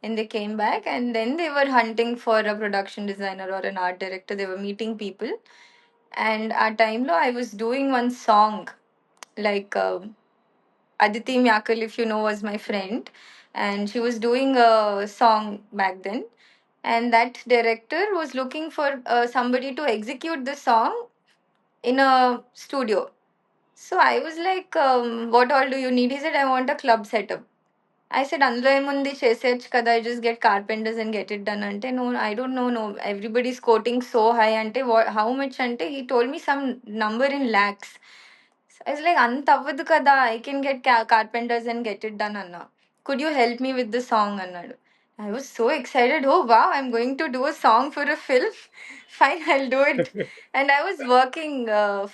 and they came back, and then they were hunting for a production designer or an art director. They were meeting people, and at time lo, I was doing one song like. Aditi Myakal, if you know, was my friend, and she was doing a song back then. And that director was looking for somebody to execute the song in a studio. So I was like, "What all do you need?" He said, "I want a club setup." I said, అందులో ఏముంది చేసేయచ్చు కదా, I just get carpenters and get it done. అంటే no, I don't know, no, everybody's quoting so high. అంటే what, how much? అంటే he told me some number in lakhs. So I was like, అంత అవ్వదు కదా, I can get carpenters and get it done అన్న. Could you help me with the song అన్నాడు. I was so excited. Oh wow, I'm going to do a song for a film. Fine, I'll do it. And I was working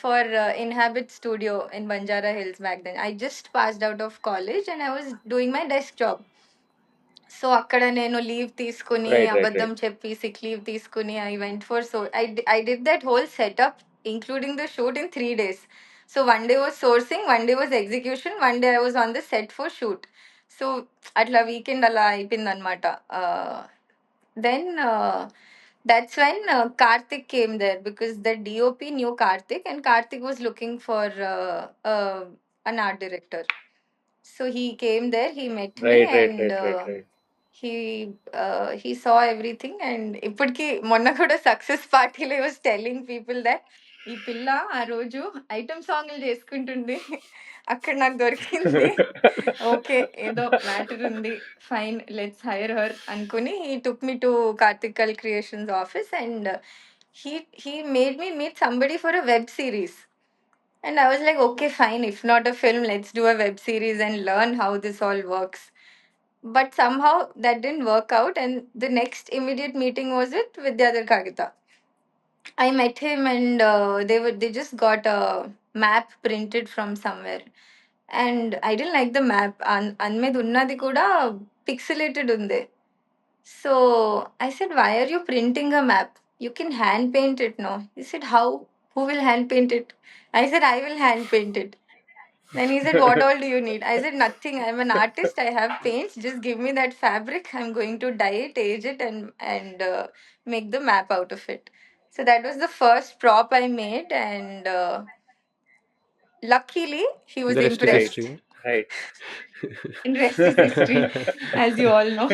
for Inhabit Studio in Banjara Hills back then. I just passed out of college and I was doing my desk job. So అక్కడ నేను leave తీసుకుని Right, right, అబద్ధం right. చెప్పి sick leave తీసుకుని I went for so I did that whole setup including the shoot in 3 days. So one day was sourcing, one day was execution, one day I was on the set for shoot. So అట్లా weekend అలా అయిపోయింది అనమాట. Then that's when Karthik came there because the DOP knew Karthik and Karthik was looking for an art director. So he came there, he met me, Right, right, and right, right, right. he saw everything. And ఇప్పటికి మొన్న కూడా success పార్టీలో was telling people that ఈ పిల్ల ఆ రోజు item సాంగ్లు చేసుకుంటుంది, అక్కడ నాకు దొరికింది. ఓకే, ఏదో మ్యాటర్ ఉంది, ఫైన్, లెట్స్ హైర్ హర్ అనుకుని he took me to Kartikal creations office and he made me meet somebody for a web series. And I was like, okay, fine. If not a film, let's do a web series and learn how this all works. But somehow that didn't work out. And the next immediate meeting was with Vidyadhar Kagita. I met him, and they just got a map printed from somewhere. And I didn't like the map. Anmed unnadi kuda pixelated unde. So I said, why are you printing a map? You can hand paint it, no? He said, how? Who will hand paint it? I said, I will hand paint it. Then he said, what all do you need? I said, nothing. I'm an artist. I have paints. Just give me that fabric. I'm going to dye it, age it, and make the map out of it. So that was the first prop I made, and luckily he was The rest is Right, impressed. history. right. And rest is history, as you all know.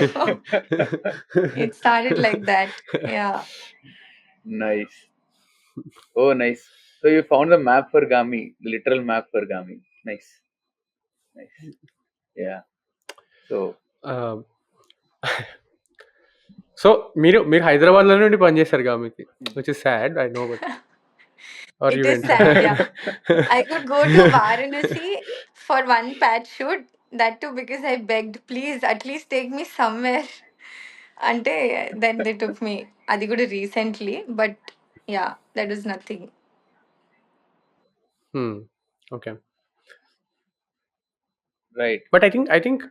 It started like that. Yeah. Nice. Oh, nice. So you found the map for Gami, the literal map for Gami. Nice, nice. Yeah. So so మీరు మీరు హైదరాబాద్లో నుండి పనిచేశారు గామికి, which is sad, I know, but are It you is went. sad, yeah. I could go to Varanasi for one patch shoot, that too because I begged, please, at least take me somewhere. Ante, then they took me. Adi kuda recently, but yeah, that was nothing. Okay. right, but I think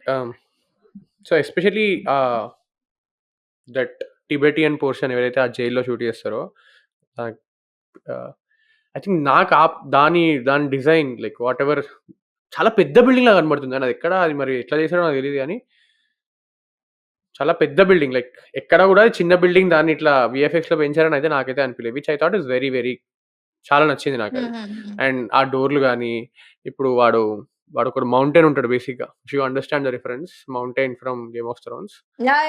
so especially that Tibetan portion ఎవరైతే ఆ జైల్లో shoot చేస్తారో, I think నాకు దాని దాని design like what ever చాలా పెద్ద building లాగా కనబడుతుంది. అది ఎక్కడ, అది మరి ఎట్లా చేశారో నాకు తెలియదు, కానీ చాలా పెద్ద బిల్డింగ్, లైక్ ఎక్కడ కూడా చిన్న బిల్డింగ్ దాన్ని ఇట్లా విఎఫ్ఎక్స్లో పెంచారని అయితే నాకైతే అనిపించలేదు, which I thought is very very చాలా నచ్చింది నాకు అది. Mm-hmm. అండ్ ఆ డోర్లు కానీ, ఇప్పుడు వాడు ఒక మౌంటైన్ ఉంటాడు బేసిక్గా, you understand the reference, mountain from game of Thrones. Yeah.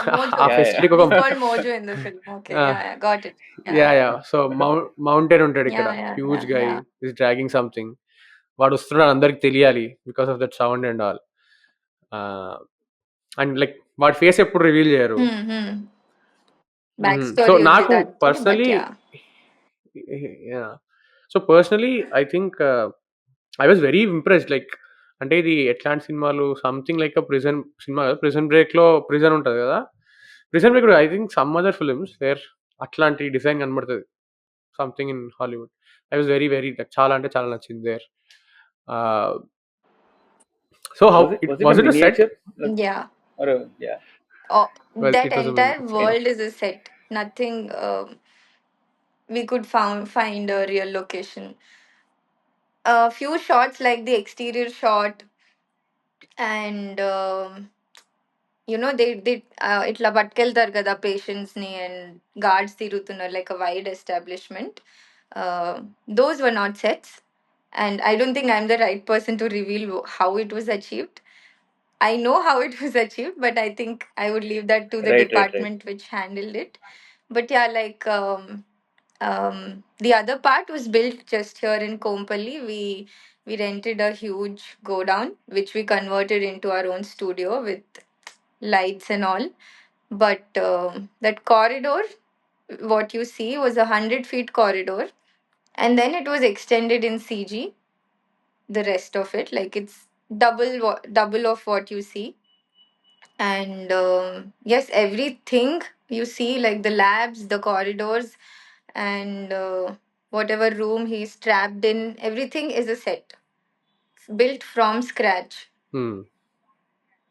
Mojo. ఆ yeah, yeah. ఫెసిలిటీకి He's ఒక called Mojo in the film. Okay, yeah, got it. Yeah Yeah. Yeah so mountain ఉంటాడు ఇక్కడ, huge Yeah. Guy Yeah. Is dragging something, వాడు వస్తున్నాడు అందరికి తెలియాలి because of that sound and all. And like వాడి face ఎప్పుడు reveal చేయరు. Mm-hmm. So Backstory ఉంది నాకు that too, but personally, yeah. So personally I think I was very impressed, like అంటే ఇది ఎట్లాంటి సినిమాలు సంథింగ్ లైక్ ప్రిజన్ సినిమా కదా, ప్రిజన్ బ్రేక్లో ప్రిజన్ ఉంటుంది కదా, prison break I think some other films where అట్లాంటి డిజైన్ కనబడుతుంది something in Hollywood. I was very very చాలా అంటే చాలా నచ్చింది దేర్. So how Was it it was it a was it a set? miniature? Like, Yeah. or a, yeah. Oh, Well, that it was a entire Okay. world is a set. Nothing. We could find a real location. A few shots like the exterior shot, and they ఇట్లా పట్టుకెళ్తారు కదా patients ని, and guards తిరుగుతున్నారు like a wide establishment. Those were not sets, and I don't think I'm the right person to reveal how it was achieved. I know how it was achieved, but I think I would leave that to the Right, right, right. department which handled it. But yeah, like the other part was built just here in Kompally. We rented a huge godown which we converted into our own studio with lights and all. But that corridor, what you see, was 100 feet corridor, and then it was extended in CG. The rest of it, like it's double of what you see. And yes, everything you see, like the labs, the corridors, and whatever room he's trapped in, everything is a set built from scratch.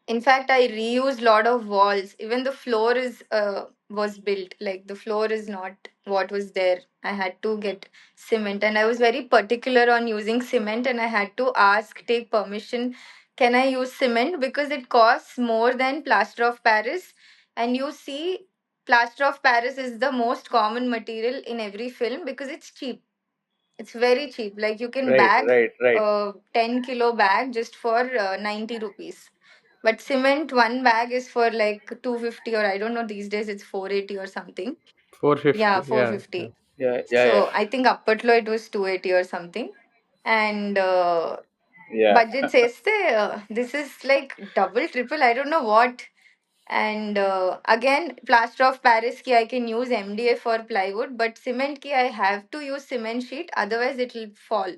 In fact, I reused lot of walls. Even the floor is was built. Like the floor is not what was there. I had to get cement, and I was very particular on using cement. And I had to take permission. Can I use cement because it costs more than plaster of Paris? And you see, plaster of Paris is the most common material in every film because it's cheap. It's very cheap. Like you can Right, bag right, right. a 10 kilo bag just for 90 rupees. But cement, one bag is for like 250, or I don't know, these days it's 480 or something. Yeah, 450, yeah, yeah. 450. Yeah, yeah, yeah. So I think appatlo it was 280 or something. And Yeah. budget says this is like double, triple, I don't know what. And again, plaster of Paris ki I can use MDF for plywood, but cement ki I have to use cement sheet, otherwise it will fall.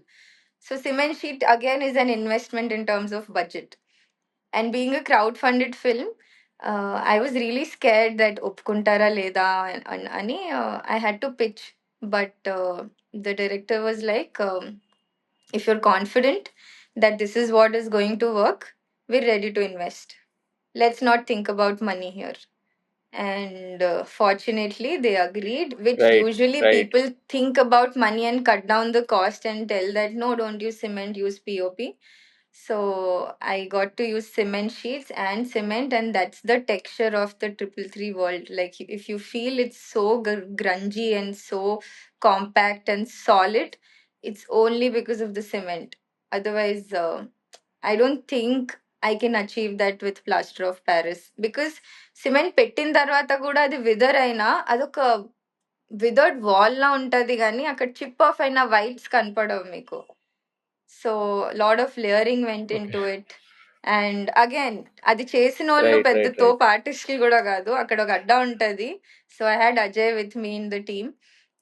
So cement sheet again is an investment in terms of budget. And being a crowd-funded film, I was really scared that ఒప్పుకుంటారా లేదా అని I had to pitch. But the director was like, if you're confident that this is what is going to work, we're ready to invest. Let's not think about money here. And fortunately they agreed, which Right, usually right. people think about money and cut down the cost and tell that no, don't use cement, use POP. So I got to use cement sheets and cement, and that's the texture of the 333 world. Like if you feel it's so grungy and so compact and solid, it's only because of the cement. Otherwise, I don't think I can achieve that with plaster of Paris, because cement పెట్టిన తర్వాత కూడా అది విదర్ అయినా అదొక విదర్డ్ wall లా ఉంటది, కానీ అక్కడ చిప్ ఆఫ్ అయిన వైట్స్ కనపడవు మీకు. So lot of layering went in to it. And again అది చేసిన వాళ్ళు Right, పెద్ద right, right. తోపు ఆర్టిస్టులు కూడా కాదు, అక్కడ ఒక అడ్డ ఉంటది. So I had Ajay with me in the team,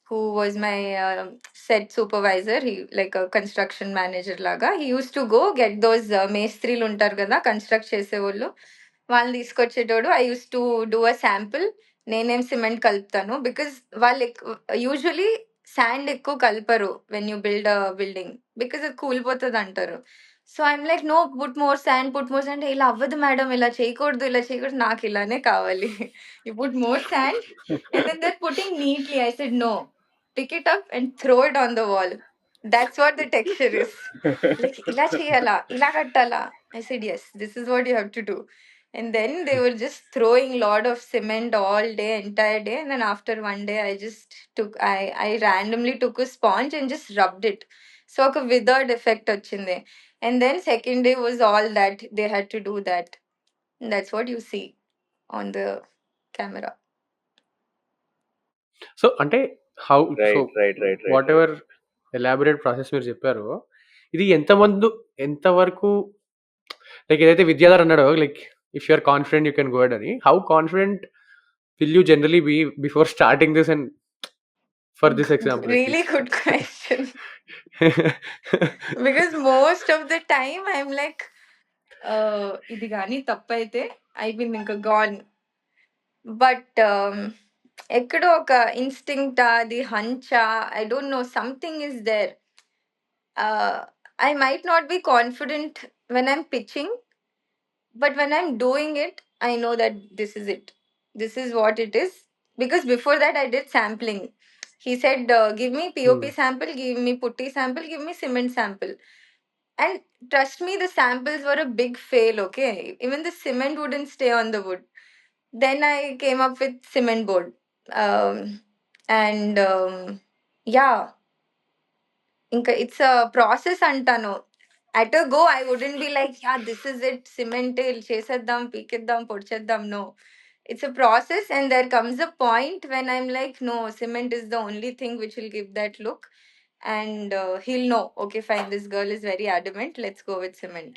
who was my set supervisor. He like a construction manager laga. He used to go get those మేస్త్రీలు ఉంటారు కదా కన్స్ట్రక్ట్ చేసేవాళ్ళు, వాళ్ళని తీసుకొచ్చేటోడు. I use to do a sample. నేనేం cement కలుపుతాను, because వాళ్ళు usually sand ఎక్కువ కలపరు when you build a building, because అది కూలిపోతుంది అంటారు. So I'm like, no, put more sand, put more sand. ఇలా అవ్వదు మేడం, ఇలా చేయకూడదు, ఇలా చేయకూడదు, నాకు ఇలానే కావాలి. You put more sand and then they're putting neatly. I said, no, pick it up and throw it on the wall. That's what the texture is. Like, ila cheyala, ila kattala. I said, yes, this is what you have to do. And then they were just throwing lot of cement all day, entire day. And then after one day, I randomly took a sponge and just rubbed it. So a withered effect వచ్చింది. And then second day was all that they had to do that. And that's what you see on the camera. So అంటే how so Right, right, right, right, what right. Ever elaborate process మీరు చెప్పారో, ఇది ఎంతవరకు like ఏదైతే విద్యాధర్ అన్నాడో, like if you are confident you can go ahead అని, how confident will you generally be before starting this and for this example Really at least? good question. Because most of the time I'm like, ఇది కానీ తప్పైతే అయిపోయింది ఇంకా gone. But ఎక్కడో ఒక instinct అది హంచా I don't know something is there. I might not be confident when I'm pitching, but when I'm doing it, I know that this is it. This is what it is. Because before that, I did sampling. He said, give me POP sample, give me putty sample, give me cement sample. And trust me, the samples were a big fail, okay? Even the cement wouldn't stay on the wood. Then I came up with cement board. Um, and yeah, ఇంకా it's a process అంటాను. At a go I wouldn't be like yeah this is it cement చేసేద్దాం పీకేద్దాం పొడిచేద్దాం. No, it's a process and there comes a point when I'm like no, cement is the only thing which will give that look. And he'll know, okay fine, this girl is very adamant, let's go with cement.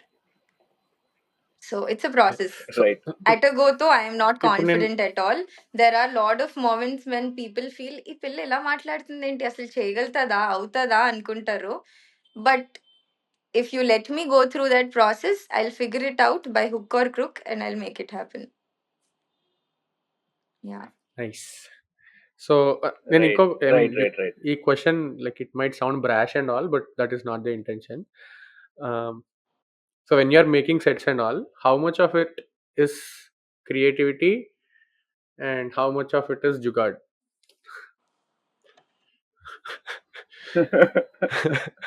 So it's a process. So Right. At a go though, I am not ఇప్పుడు నేను confident at all. There are lot of moments when people feel ఈ పిల్ల ఎలా మాట్లాడుతుంది ఏంటి, అసలు చేయగలుగుతుందా అవుతుందా అనుకుంటారు. But if you let me go through that process, I'll figure it out by hook or crook and I'll make it happen. Yeah. Nice. So నేను Right. ఇంకో ఐ మీన్ Right. ఈ question like it might sound brash and all, but that is not the intention. So when you are making sets and all, how much of it is creativity and how much of it is jugaad?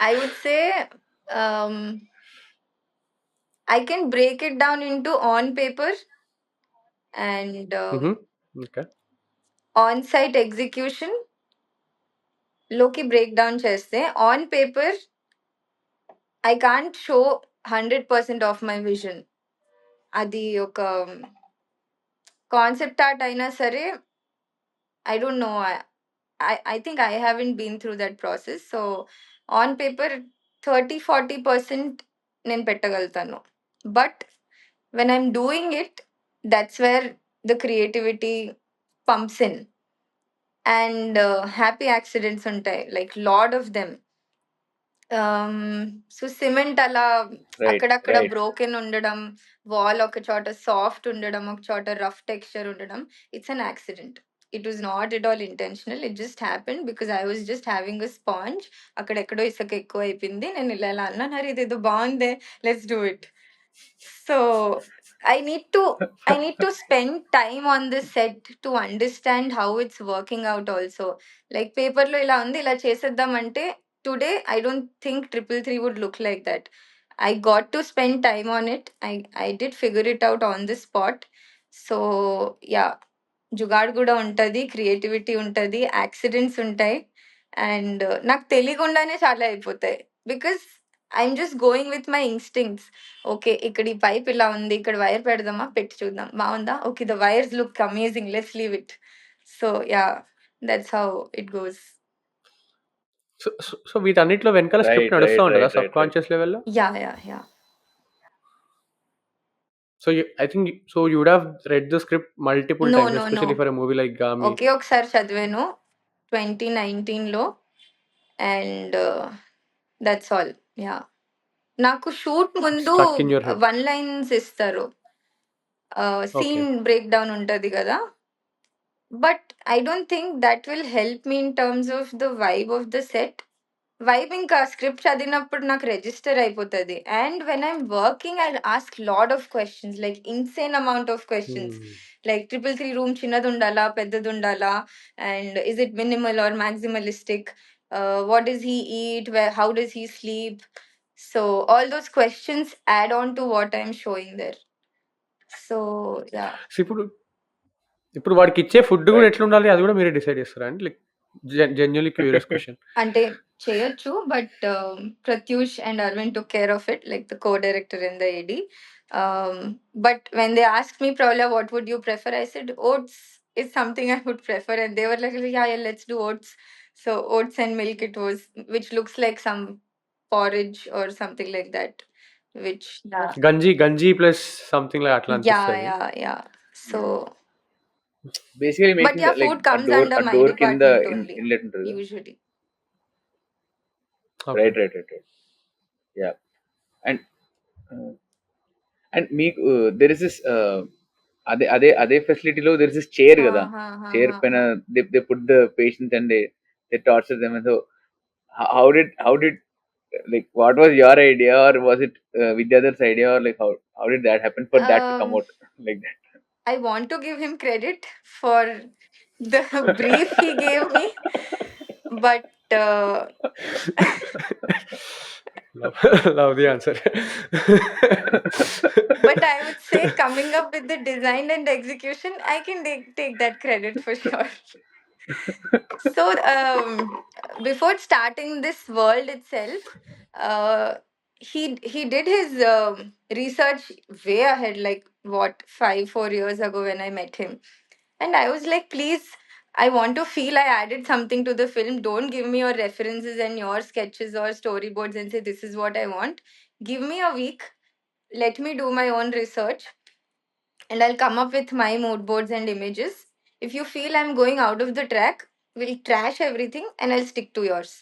I would say I can break it down into on paper and okay. on site execution. లోకి break down చేస్తే on paper I can't show 100% of my vision. అది ఒక concept art అయినా సరే, I don't no, I think I haven't been through that process. So on paper 30-40% నేను పెట్టగలుగుతాను. But when I'm doing it, that's where the creativity pumps in. And happy accidents ఉంటాయి, like lot of them. So cement అలా Right. అక్కడక్కడ Right. Broken ఉండడం, wall ఒక చోట soft ఉండడం, ఒక చోట రఫ్ టెక్స్చర్ ఉండడం, it's an accident. It was not at all intentional, it just happened because I was just having a sponge. అక్కడెక్కడో ఇసుక ఎక్కువ అయిపోయింది, నేను ఇలా అన్నాను, అరే ఇదేదో బాగుందే, let's do it. So I need to spend time on the set to understand how it's working out also. Like paper లో ఇలా ఉంది, ఇలా చేసేద్దాం అంటే today I don't think 333 would look like that. I got to spend time on it. I did figure it out on the spot. So yeah, jugaad కూడా ఉంటుంది, creativity ఉంటుంది, accidents ఉంటాయి. అండ్ నాకు తెలియకుండానే చాలా అయిపోతాయి because I'm just going with my instincts. Okay ఇక్కడ ఈ పైప్ ఇలా ఉంది, ఇక్కడ వైర్ పెడదామా, పెట్టి చూద్దాం, బాగుందా, okay the wires look amazing, let's leave it. So yeah, that's how it goes. So వీటన్నిటిలో వెనకాల స్క్రిప్ట్ నడుస్తూ ఉంటుందా సబ్ కాన్షియస్ లెవెల్లో? Yeah. So I think so you would have read the script multiple times, especially for a movie like Gami. ఒకే ఒకసారి చదివాను 2019లో and that's all. Yeah, నాకు shoot ముందు Stuck in your head. 1 lines ఇస్తారు, Okay. Scene break down ఉంటది కదా. But I don't think that will help me in terms of the vibe of the set. Vibe ఇంకా script చదివినప్పుడు నాకు register అయిపోతుంది. And when I'm working I ask lot of questions, like insane amount of questions. Like 333 room చిన్నది ఉండాలా, పెద్దది ఉండాలా, and is it minimal or maximalistic, what does he eat, how does he sleep. So all those questions add on to what I'm showing there. So yeah. So ఇప్పుడు వాడికి ఇచ్చే food కూడా ఎట్లా ఉండాలి అది కూడా మీరే డిసైడ్ చేస్తారా అండి? Like genuinely curious question. అంటే చేయొచ్చు, but Pratyush and Aravind took care of it, like the co-director and the AD. But when they asked me, Pravalya, what would you prefer? I said oats is something I would prefer, and they were like, yeah, let's do oats. So oats and milk it was, which looks like some porridge or something like that, which గంజి plus something like అట్లా అనిపిస్తుంది. yeah. So Basically but making yeah, like food comes a door, under my కింద department only inlet ఉంటుంది కదా. usually. Right. Yeah. And and మీకు there is this అదే ఫెసిలిటీలో there is this chair Ha కదా, ha ha chair ha పైన ha. They put the patients and they torture them. So how did like what was your idea, or was it Vidyadhar's idea, or like how did that happen for that to come Um, out like that? I want to give him credit for the brief he gave me, but Love, love the answer. but I would say coming up with the design and execution, I can take that credit for sure. So, before starting this world itself, he did his research way ahead, like what 4 years ago when I met him, and I was like, please, I want to feel I added something to the film. Don't give me your references and your sketches or storyboards and say this is what I want. Give me a week. Let me do my own research and I'll come up with my mood boards and images. If you feel I'm going out of the track, we'll trash everything and I'll stick to yours.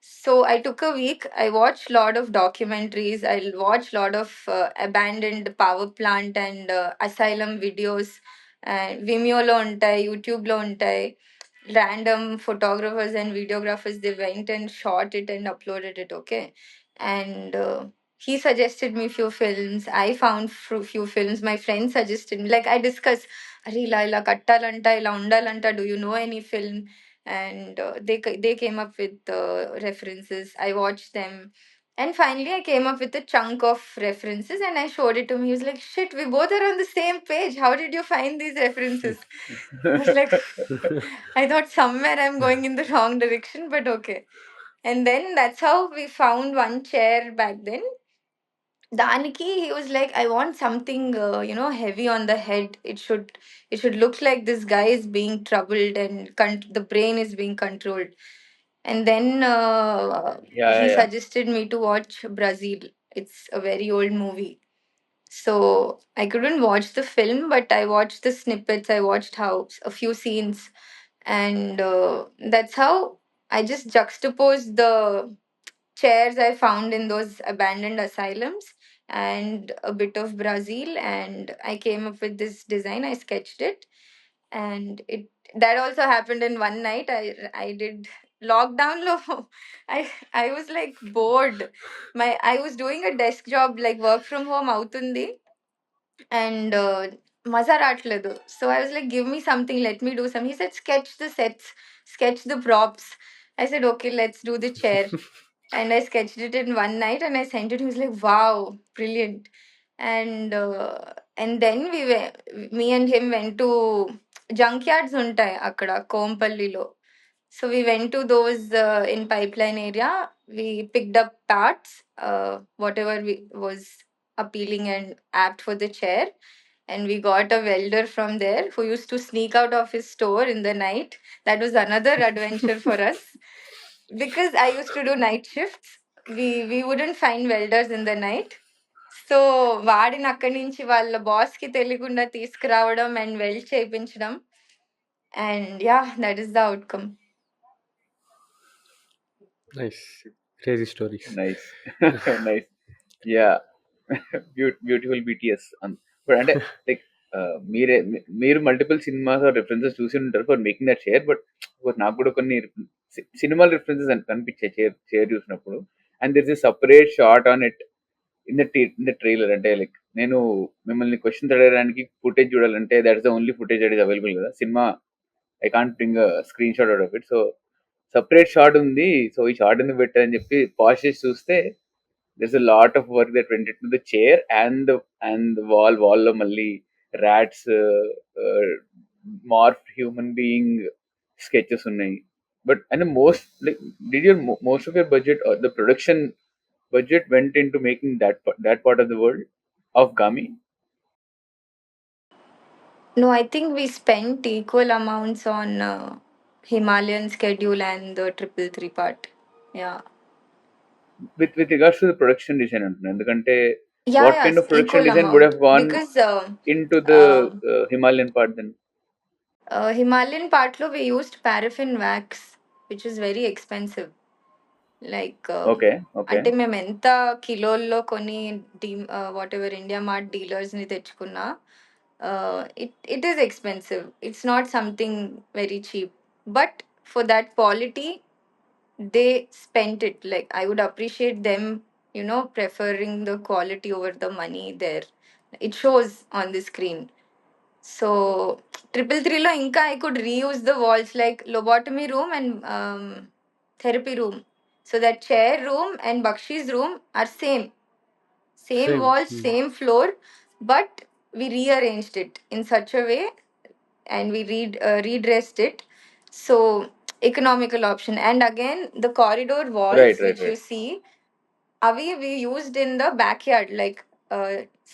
So I took a week. I watched lot of documentaries. I watched lot of abandoned power plant and asylum videos. Vimeo lo untai, YouTube lo untai. Random photographers and videographers, they went and shot it and uploaded it. Okay, and he suggested me few films. I found few films. My friends suggested me. Like I discussed, "Arey ila kattalanta, ila undalanta. Do you know any film?" And they came up with references. I watched them, and finally I came up with a chunk of references, and I showed it to him. He was like, "Shit, we both are on the same page. How did you find these references?" I was like, I thought somewhere I'm going in the wrong direction, but okay. And then that's how we found one chair back then. Daniki, he was like, I want something, heavy on the head. It should look like this guy is being troubled and the brain is being controlled. And then Yeah, yeah, he yeah. suggested me to watch Brazil. It's a very old movie. So I couldn't watch the film, but I watched the snippets. I watched how a few scenes, and that's how I just juxtaposed the chairs I found in those abandoned asylums and a bit of Brazil, and I came up with this design. I sketched it, and it that also happened in one night. I did lockdown low. I was like bored. I was doing a desk job, like work from home అవుతుంది, and maza రావట్లేదు. So I was like, give me something, let me do some. He said, sketch the sets, sketch the props. I said, okay, let's do the chair. And I sketched it in one night and I sent it. He was like, wow, brilliant. And then me and him went to junkyards ఉంటాయి అక్కడ కోంపల్లిలో. So we went to those in pipeline area. We picked up parts, whatever was appealing and apt for the chair, and we got a welder from there who used to sneak out of his store in the night. That was another adventure for us because I used to do night shifts. We wouldn't find welders in the night. So వాడిని అక్కడి నుంచి వాళ్ళ boss కి తెలియకుండా తీసుకురావడం and wealth చేయించడం, and yeah that is the outcome. Nice. Crazy stories. Nice. Nice. Yeah. Beautiful BTS. But అంటే like మీరు మల్టిపుల్ సినిమాస్ రిఫరెన్సెస్ చూసి ఉంటారు for making that share. But నాకు కూడా కొన్ని సినిమా రిఫరెన్సెస్ కనిపించాయి షేర్ చూసినప్పుడు. And this is separate short on it in the trailer. అంటే లైక్ నేను మిమ్మల్ని క్వశ్చన్స్ అడగడానికి ఫుటేజ్ చూడాలంటే that is the only footage that is available కదా. Cinema I can't bring screen shot out of it. So separate shot ఉంది. So ఈ shot ఎందుకు పెట్టారని చెప్పి పాజ్ చేసి చూస్తే there's a lot of work that went into the chair and the wall lo malli rats, morphed human being sketches unnai. But and the most like did your most of your budget or the production budget went into making that part of the world of Gami? No, I think we spent equal amounts on Himalayan schedule and the triple three part. Yeah. With regards to the production design అంటున్నా, ఎందుకంటే Yeah, what kind yes, of production equal design would amount. have gone Because into the uh, Himalayan part then? Himalayan part lo we used paraffin wax, which is very expensive. Like okay. Okay. అంటే మేము ఎంత కిలోల్లో కొన్ని what ever India mart డీలర్స్ని తెచ్చుకున్నా it is expensive. It's not something very cheap, but for that quality they spent it. Like, I would appreciate them, preferring the quality over the money there. It shows on the screen. So 333 లో ఇంకా I could reuse the walls, like lobotomy room and therapy room. So that chair room and Bakshi's room are same Same. walls, same floor, but we rearranged it in such a way, and we redressed it. So economical option. And again, the corridor walls right. Right. which you right. see, అవి we used in the backyard, like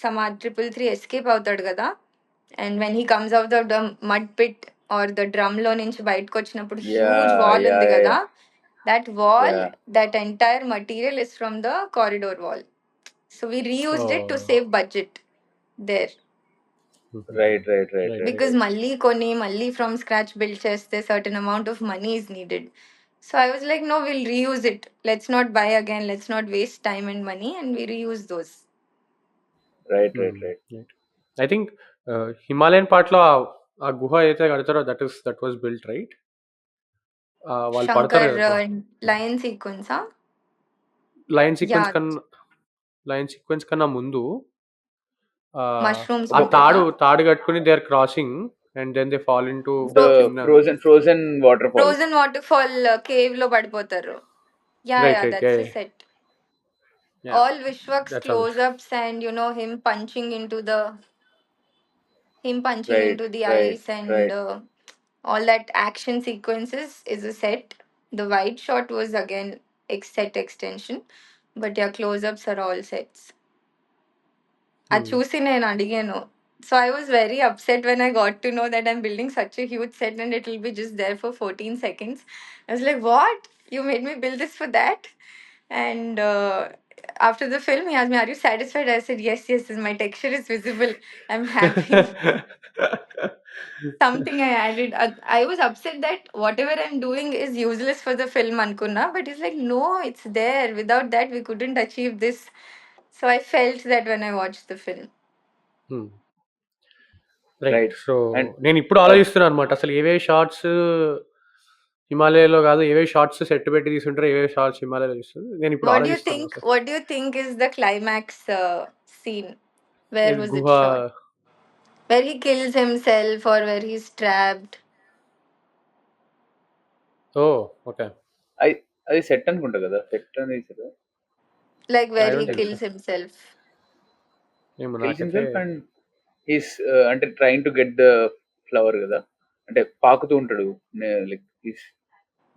some 333 escape అవుతాడు కదా, and when he comes out of the mud pit or the drum లో నుంచి బయటకు వచ్చినప్పుడు huge yeah! wall yeah! ఉంది yeah! కదా, yeah! that wall, yeah! that entire material is from the corridor wall. So we reused it to Oh. save budget there. Right. Right. Right. Right. Because right. మళ్ళీ from scratch build చేస్తే certain amount of money is needed. So I was like, no, we'll reuse it. Let's not buy again. Let's not waste time and money, and we reuse those. Right. Right. Right. Right. I think Himalayan పార్ట్లో ఆ గుహ అయితే కడతారో that was built right. వాళ్ళు పడతారు Shankar కదా గుహ. lion sequence, huh? Lion sequence Yeah, కన్నా ముందు mushrooms ఆ ఉంటుందా? తాడు కట్టుకుని they are crossing and then they fall in to the చిన్న frozen water fall. Frozen waterfall cave లో పడిపోతారు. Yeah, right yeah, right that's the set. Yeah All Vishwak's that's all. close-ups and him punching right. into the right. ice, and right. all that action sequences is a set. The wide shot was again set extension, but yeah, close-ups are all sets. అది చూసి నేను అడిగాను. So I was very upset when I got to know that I'm building such a huge set and it will be just there for 14 seconds. I was like, what? You made me build this for that? And after the film, he asked me, are you satisfied? I said, yes, yes, my texture is visible. I'm happy. Something I added. I was upset that whatever I'm doing is useless for the film, Ankunna. But it's like, no, it's there. Without that, we couldn't achieve this. So I felt that when I watched the film. Right. Right. So and నేను ఇప్పుడు ఆలోచిస్తున్నాను అనమాట, అసలు ఏవే shorts హిమాలయలో కాదు, ఏవే shorts set పెట్టి తీసుంటారు, ఏవే షార్ట్స్ హిమాలయలో తీస్తుంది, నేను ఇప్పుడు What do you ఆలోచిస్తాను think? అసలు. What do you think is the climax scene? Where ఇది was it గుహ. shot? Where he kills himself or where he's trapped? Oh okay. అది సెట్ అనుకుంటా కదా, సెట్ అనేది Like where I he don't think so. kills himself. ఏమో kills నాకైతే himself and he's అంటే trying to get the flower కదా, అంటే పాకుతూ ఉంటాడు like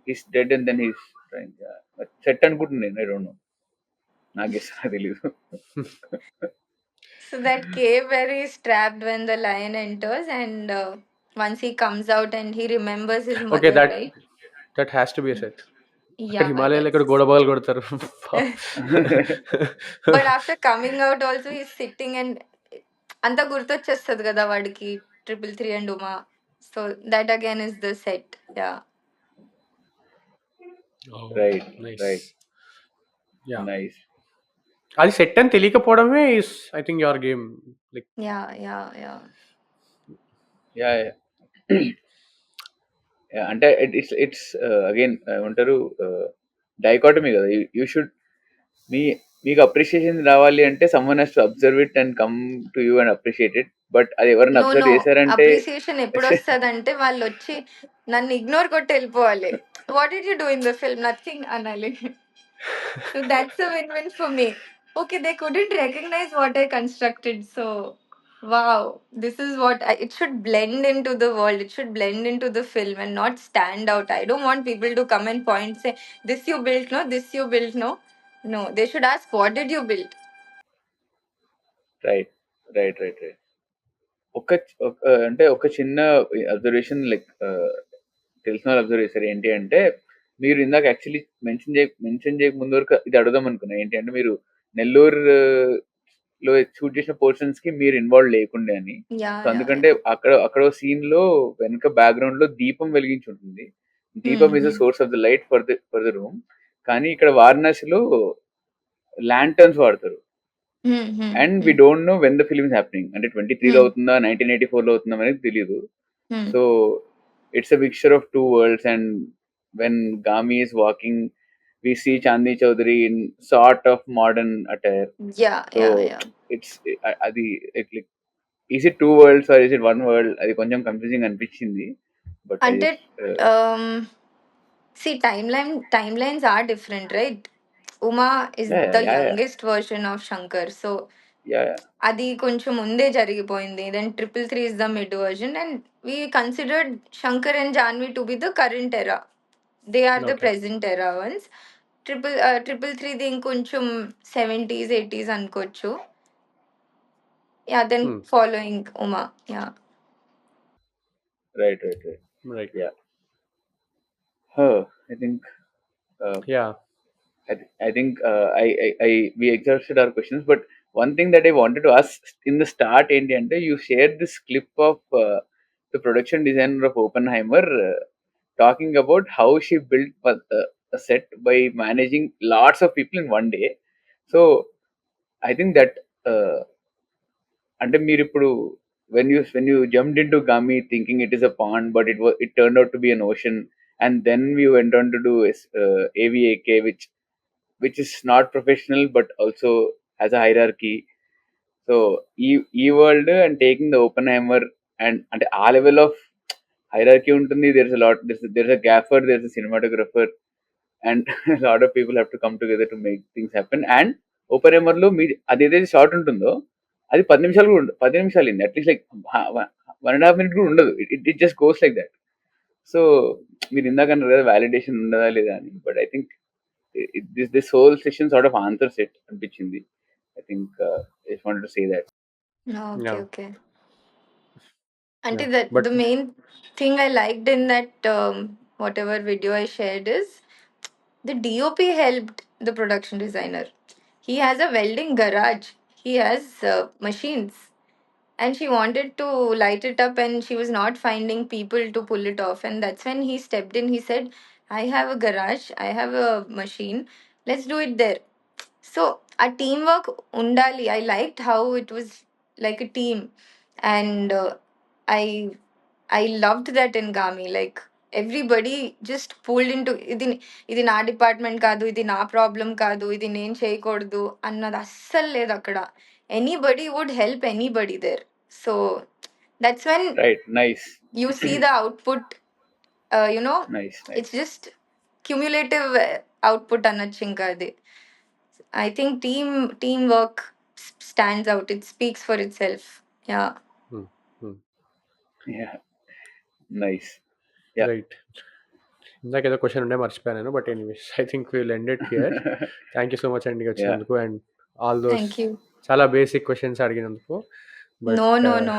he's dead and then he's trying set అనుకుంటున్నాను నేను. ఐ డోంట్ నో, నాకు తెలీదు. So that cave where he's trapped when the lion enters, and once he comes out and he remembers his okay, mother, that right? That has to be a set. అక్కడ Yeah, హిమాలయాలో ఇక్కడ that's. గోడ ball కొడతారు. But after coming out also he's sitting and అంతా గుర్తొచ్చేస్తుంది కదా వాడికి 333 and Uma. So that again is the set. Yeah. Right. Nice. Right. Yeah, nice. అది set అని తెలియకపోవడమే is I think your game. Like Yeah, yeah, yeah. Yeah. అంటే it's again ఏమంటారు, dichotomy కదా. You should మీకు అప్రిషియేషన్ రావాలి అంటే someone has to observe it and come to you and appreciate it. But అది ఎవరైనా No, అబ్జర్వ్ no. చేశారంటే Appreciation ఎప్పుడు వస్తుందంటే వాళ్ళు వచ్చి నన్ను ఇగ్నోర్ కొట్టి వెళ్ళిపోవాలి. What did you do in the film? Nothing అనాలి. So that's a win-win for me. Okay, they couldn't recognize what I constructed. So, wow, this is what it should blend into the world. It should blend into the film and not stand out. I don't want people to come and point, say, this you built, no, this you built, no. No, they should ask, what did you build? Right. Right. Right. Right. అంటే ఒక చిన్న observation, like తెలిసిన వాళ్ళు observe చేశారు. ఏంటి అంటే, మీరు ఇందాక యాక్చువల్లీ మెన్షన్ చేయక ముందు వరకు ఇది అడుగుదాం అనుకున్నా. ఏంటి అంటే, మీరు నెల్లూరు లో షూట్ చేసిన పోర్షన్స్ కి మీరు ఇన్వాల్వ్ లేకుండే అని. Yeah, సో yeah, అందుకంటే yeah. అక్కడ సీన్ లో వెనక బ్యాక్గ్రౌండ్ లో దీపం వెలిగించి ఉంటుంది. దీపం is the source of the light for the room. కానీ ఇక్కడ వారణాసిలో ల్యాంటర్న్స్ వాడతారు. Hmm, hmm, and we hmm, don't know when the film is happening. అంటే 23లో hmm, అవుతుందా 1984లో అవుతుందా అనేది తెలియదు. hmm. So it's a mixture of two worlds. And when Gami is walking we see Chandni Chaudhary in sort of modern attire. Yeah, So yeah, yeah. it's అది like is it two worlds or is it one world? అది కొంచెం confusing అనిపించింది. But I అంటే just um see, timelines are different, right? Uma is yeah the yeah yeah youngest version of Shankar, so yeah అది కొంచెం ముందే జరిగిపోయింది. Then 333 is the mid version, and we considered Shankar and Janvi to be the current era. They are the okay. present era ones. 333 the ఇంకొంచెం 70s 80s అనుకోవచ్చు. Yeah, then following Uma. Yeah. Right right right right. Yeah. I think yeah! I think we exhausted our questions, but one thing that I wanted to ask in the start, ఏంటి అంటే you shared this clip of the production designer of Oppenheimer talking about how she built a set by managing lots of people in one day. So I think that అంటే మీరు ఇప్పుడు when you jumped into Gami thinking it is a pond, but it turned out to be an ocean, and then we went on to do AVAK, which is not professional but also has a hierarchy. So e world and taking the Oppenheimer and at a level of hierarchy ఉంటుంది. There's a lot, there's a gaffer, there's a cinematographer, and a lot of people have to come together to make things happen. And Oppenheimer లో మీ అది ఏదైతే short ఉంటుందో అది 10 నిమిషాలు కూడా ఉండదు. 10 నిమిషాలు ఇంది అట్లీస్ట్ లైక్ 1.5 minutes కూడా ఉండదు. It just goes like that. So మీరు ఇందాక అన్నారు కదా వ్యాలిడేషన్ ఉండదా లేదా అని. But I think this whole session sort of answers it అనిపించింది. I think I just wanted to say that. Okay, yeah! okay. Until yeah! that, but the main thing I liked in that whatever video I shared is the DOP helped the production designer. He has a welding garage. He has machines, and she wanted to light it up, and she was not finding people to pull it off. And that's when he stepped in. He said, "I have a garage. I have a machine. Let's do it there." So a teamwork undali. I liked how it was like a team, and I I loved that in Gami. Like everybody just pulled into ఇది నా department కాదు, ఇది నా problem కాదు, ఇది నేను చేయకూడదు అన్నది అస్సలు లేదు అక్కడ. Anybody would help anybody there. So that's when Right. Nice. You see the output. You know Nice. It's Nice. Just cumulative output అనొచ్చు ఇంకా అది. I think teamwork stands out. It speaks for itself. Yeah. Yeah. Nice. Yeah. Right. ఇందాకేదో question ఉండే మర్చిపోయాను నేను. But anyways I think will end it here. Thank you so much అండి Yeah. వచ్చినందుకు and all those Thank you. చాలా basic questions అడిగినందుకు. But No, no, no.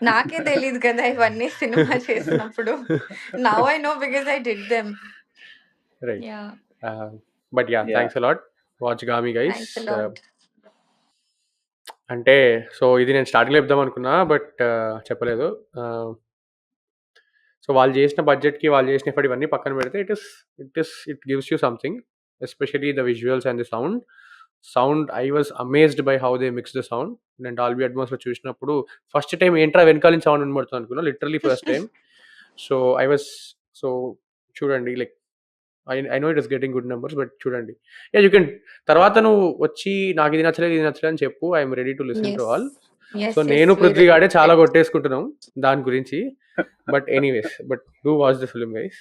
నాకే తెలియదు కదా ఇవన్నీ సినిమా చేసినప్పుడు. Now I know because I did them. Right. Yeah. But yeah! Yeah. Thanks a lot. Watch Gami guys. Thanks a lot. అంటే so ఇది నేను స్టార్టింగ్‌లో చెప్దామనుకున్నా. బట్ చెప్పలేదు. సో వాళ్ళు చేసిన బడ్జెట్‌కి, వాళ్ళు చేసిన ఎఫర్ట్ ఇవన్నీ పక్కన పెడితే it gives you something. Especially the visuals and the sound. I was amazed by how they mix the sound. నేను డాల్బీ అట్మాస్‌లో చూసినప్పుడు ఫస్ట్ టైమ్ ఏంట్రా వెనకాల నుంచి సౌండ్ వినబడుతుంది అనుకున్నా. Literally first time. So I was so చూడండి like I know it is getting good numbers but చూడండి. యాహ్! యూ కెన్ తర్వాత నువ్వు వచ్చి నాకు ఇది నచ్చలేదు, ఇది నచ్చలేదు అని చెప్పు. I am ready to listen to Yes. All. Yes, so yes, నేను we పృథ్వీ గాడే చాలా respect. కొట్టేసుకుంటున్నాం దాని గురించి. But anyways do watch the film guys.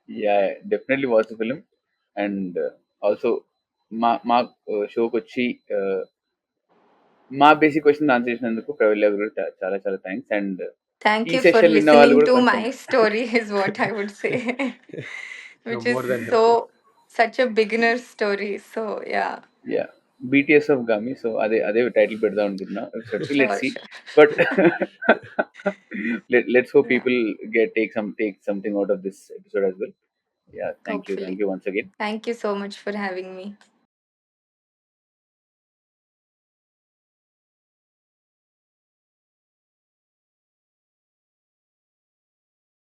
Yeah. Definitely watch the film. And also మా షోకి వచ్చి మా బేసిక్ క్వశ్చన్ ఆన్సర్ చేసినందుకు ప్రవల్య గారు చాలా చాలా థ్యాంక్స్. అండ్ Thank ఈ you for సెషన్ విన్న వాళ్ళు listening కూడా to కొంచెం my story is what I would say. Which is more then happy. such a beginner story. So yeah. Yeah BTS of Gaami. So అదే టైటిల్ పెడదాం అనుకుంటున్నా ఎపిసోడ్కి. Let's Sure, see. sure. But let's hope Yeah. People take something out of this episode as well. Yeah, thank you Hopefully. once again. Thank you so much for having me.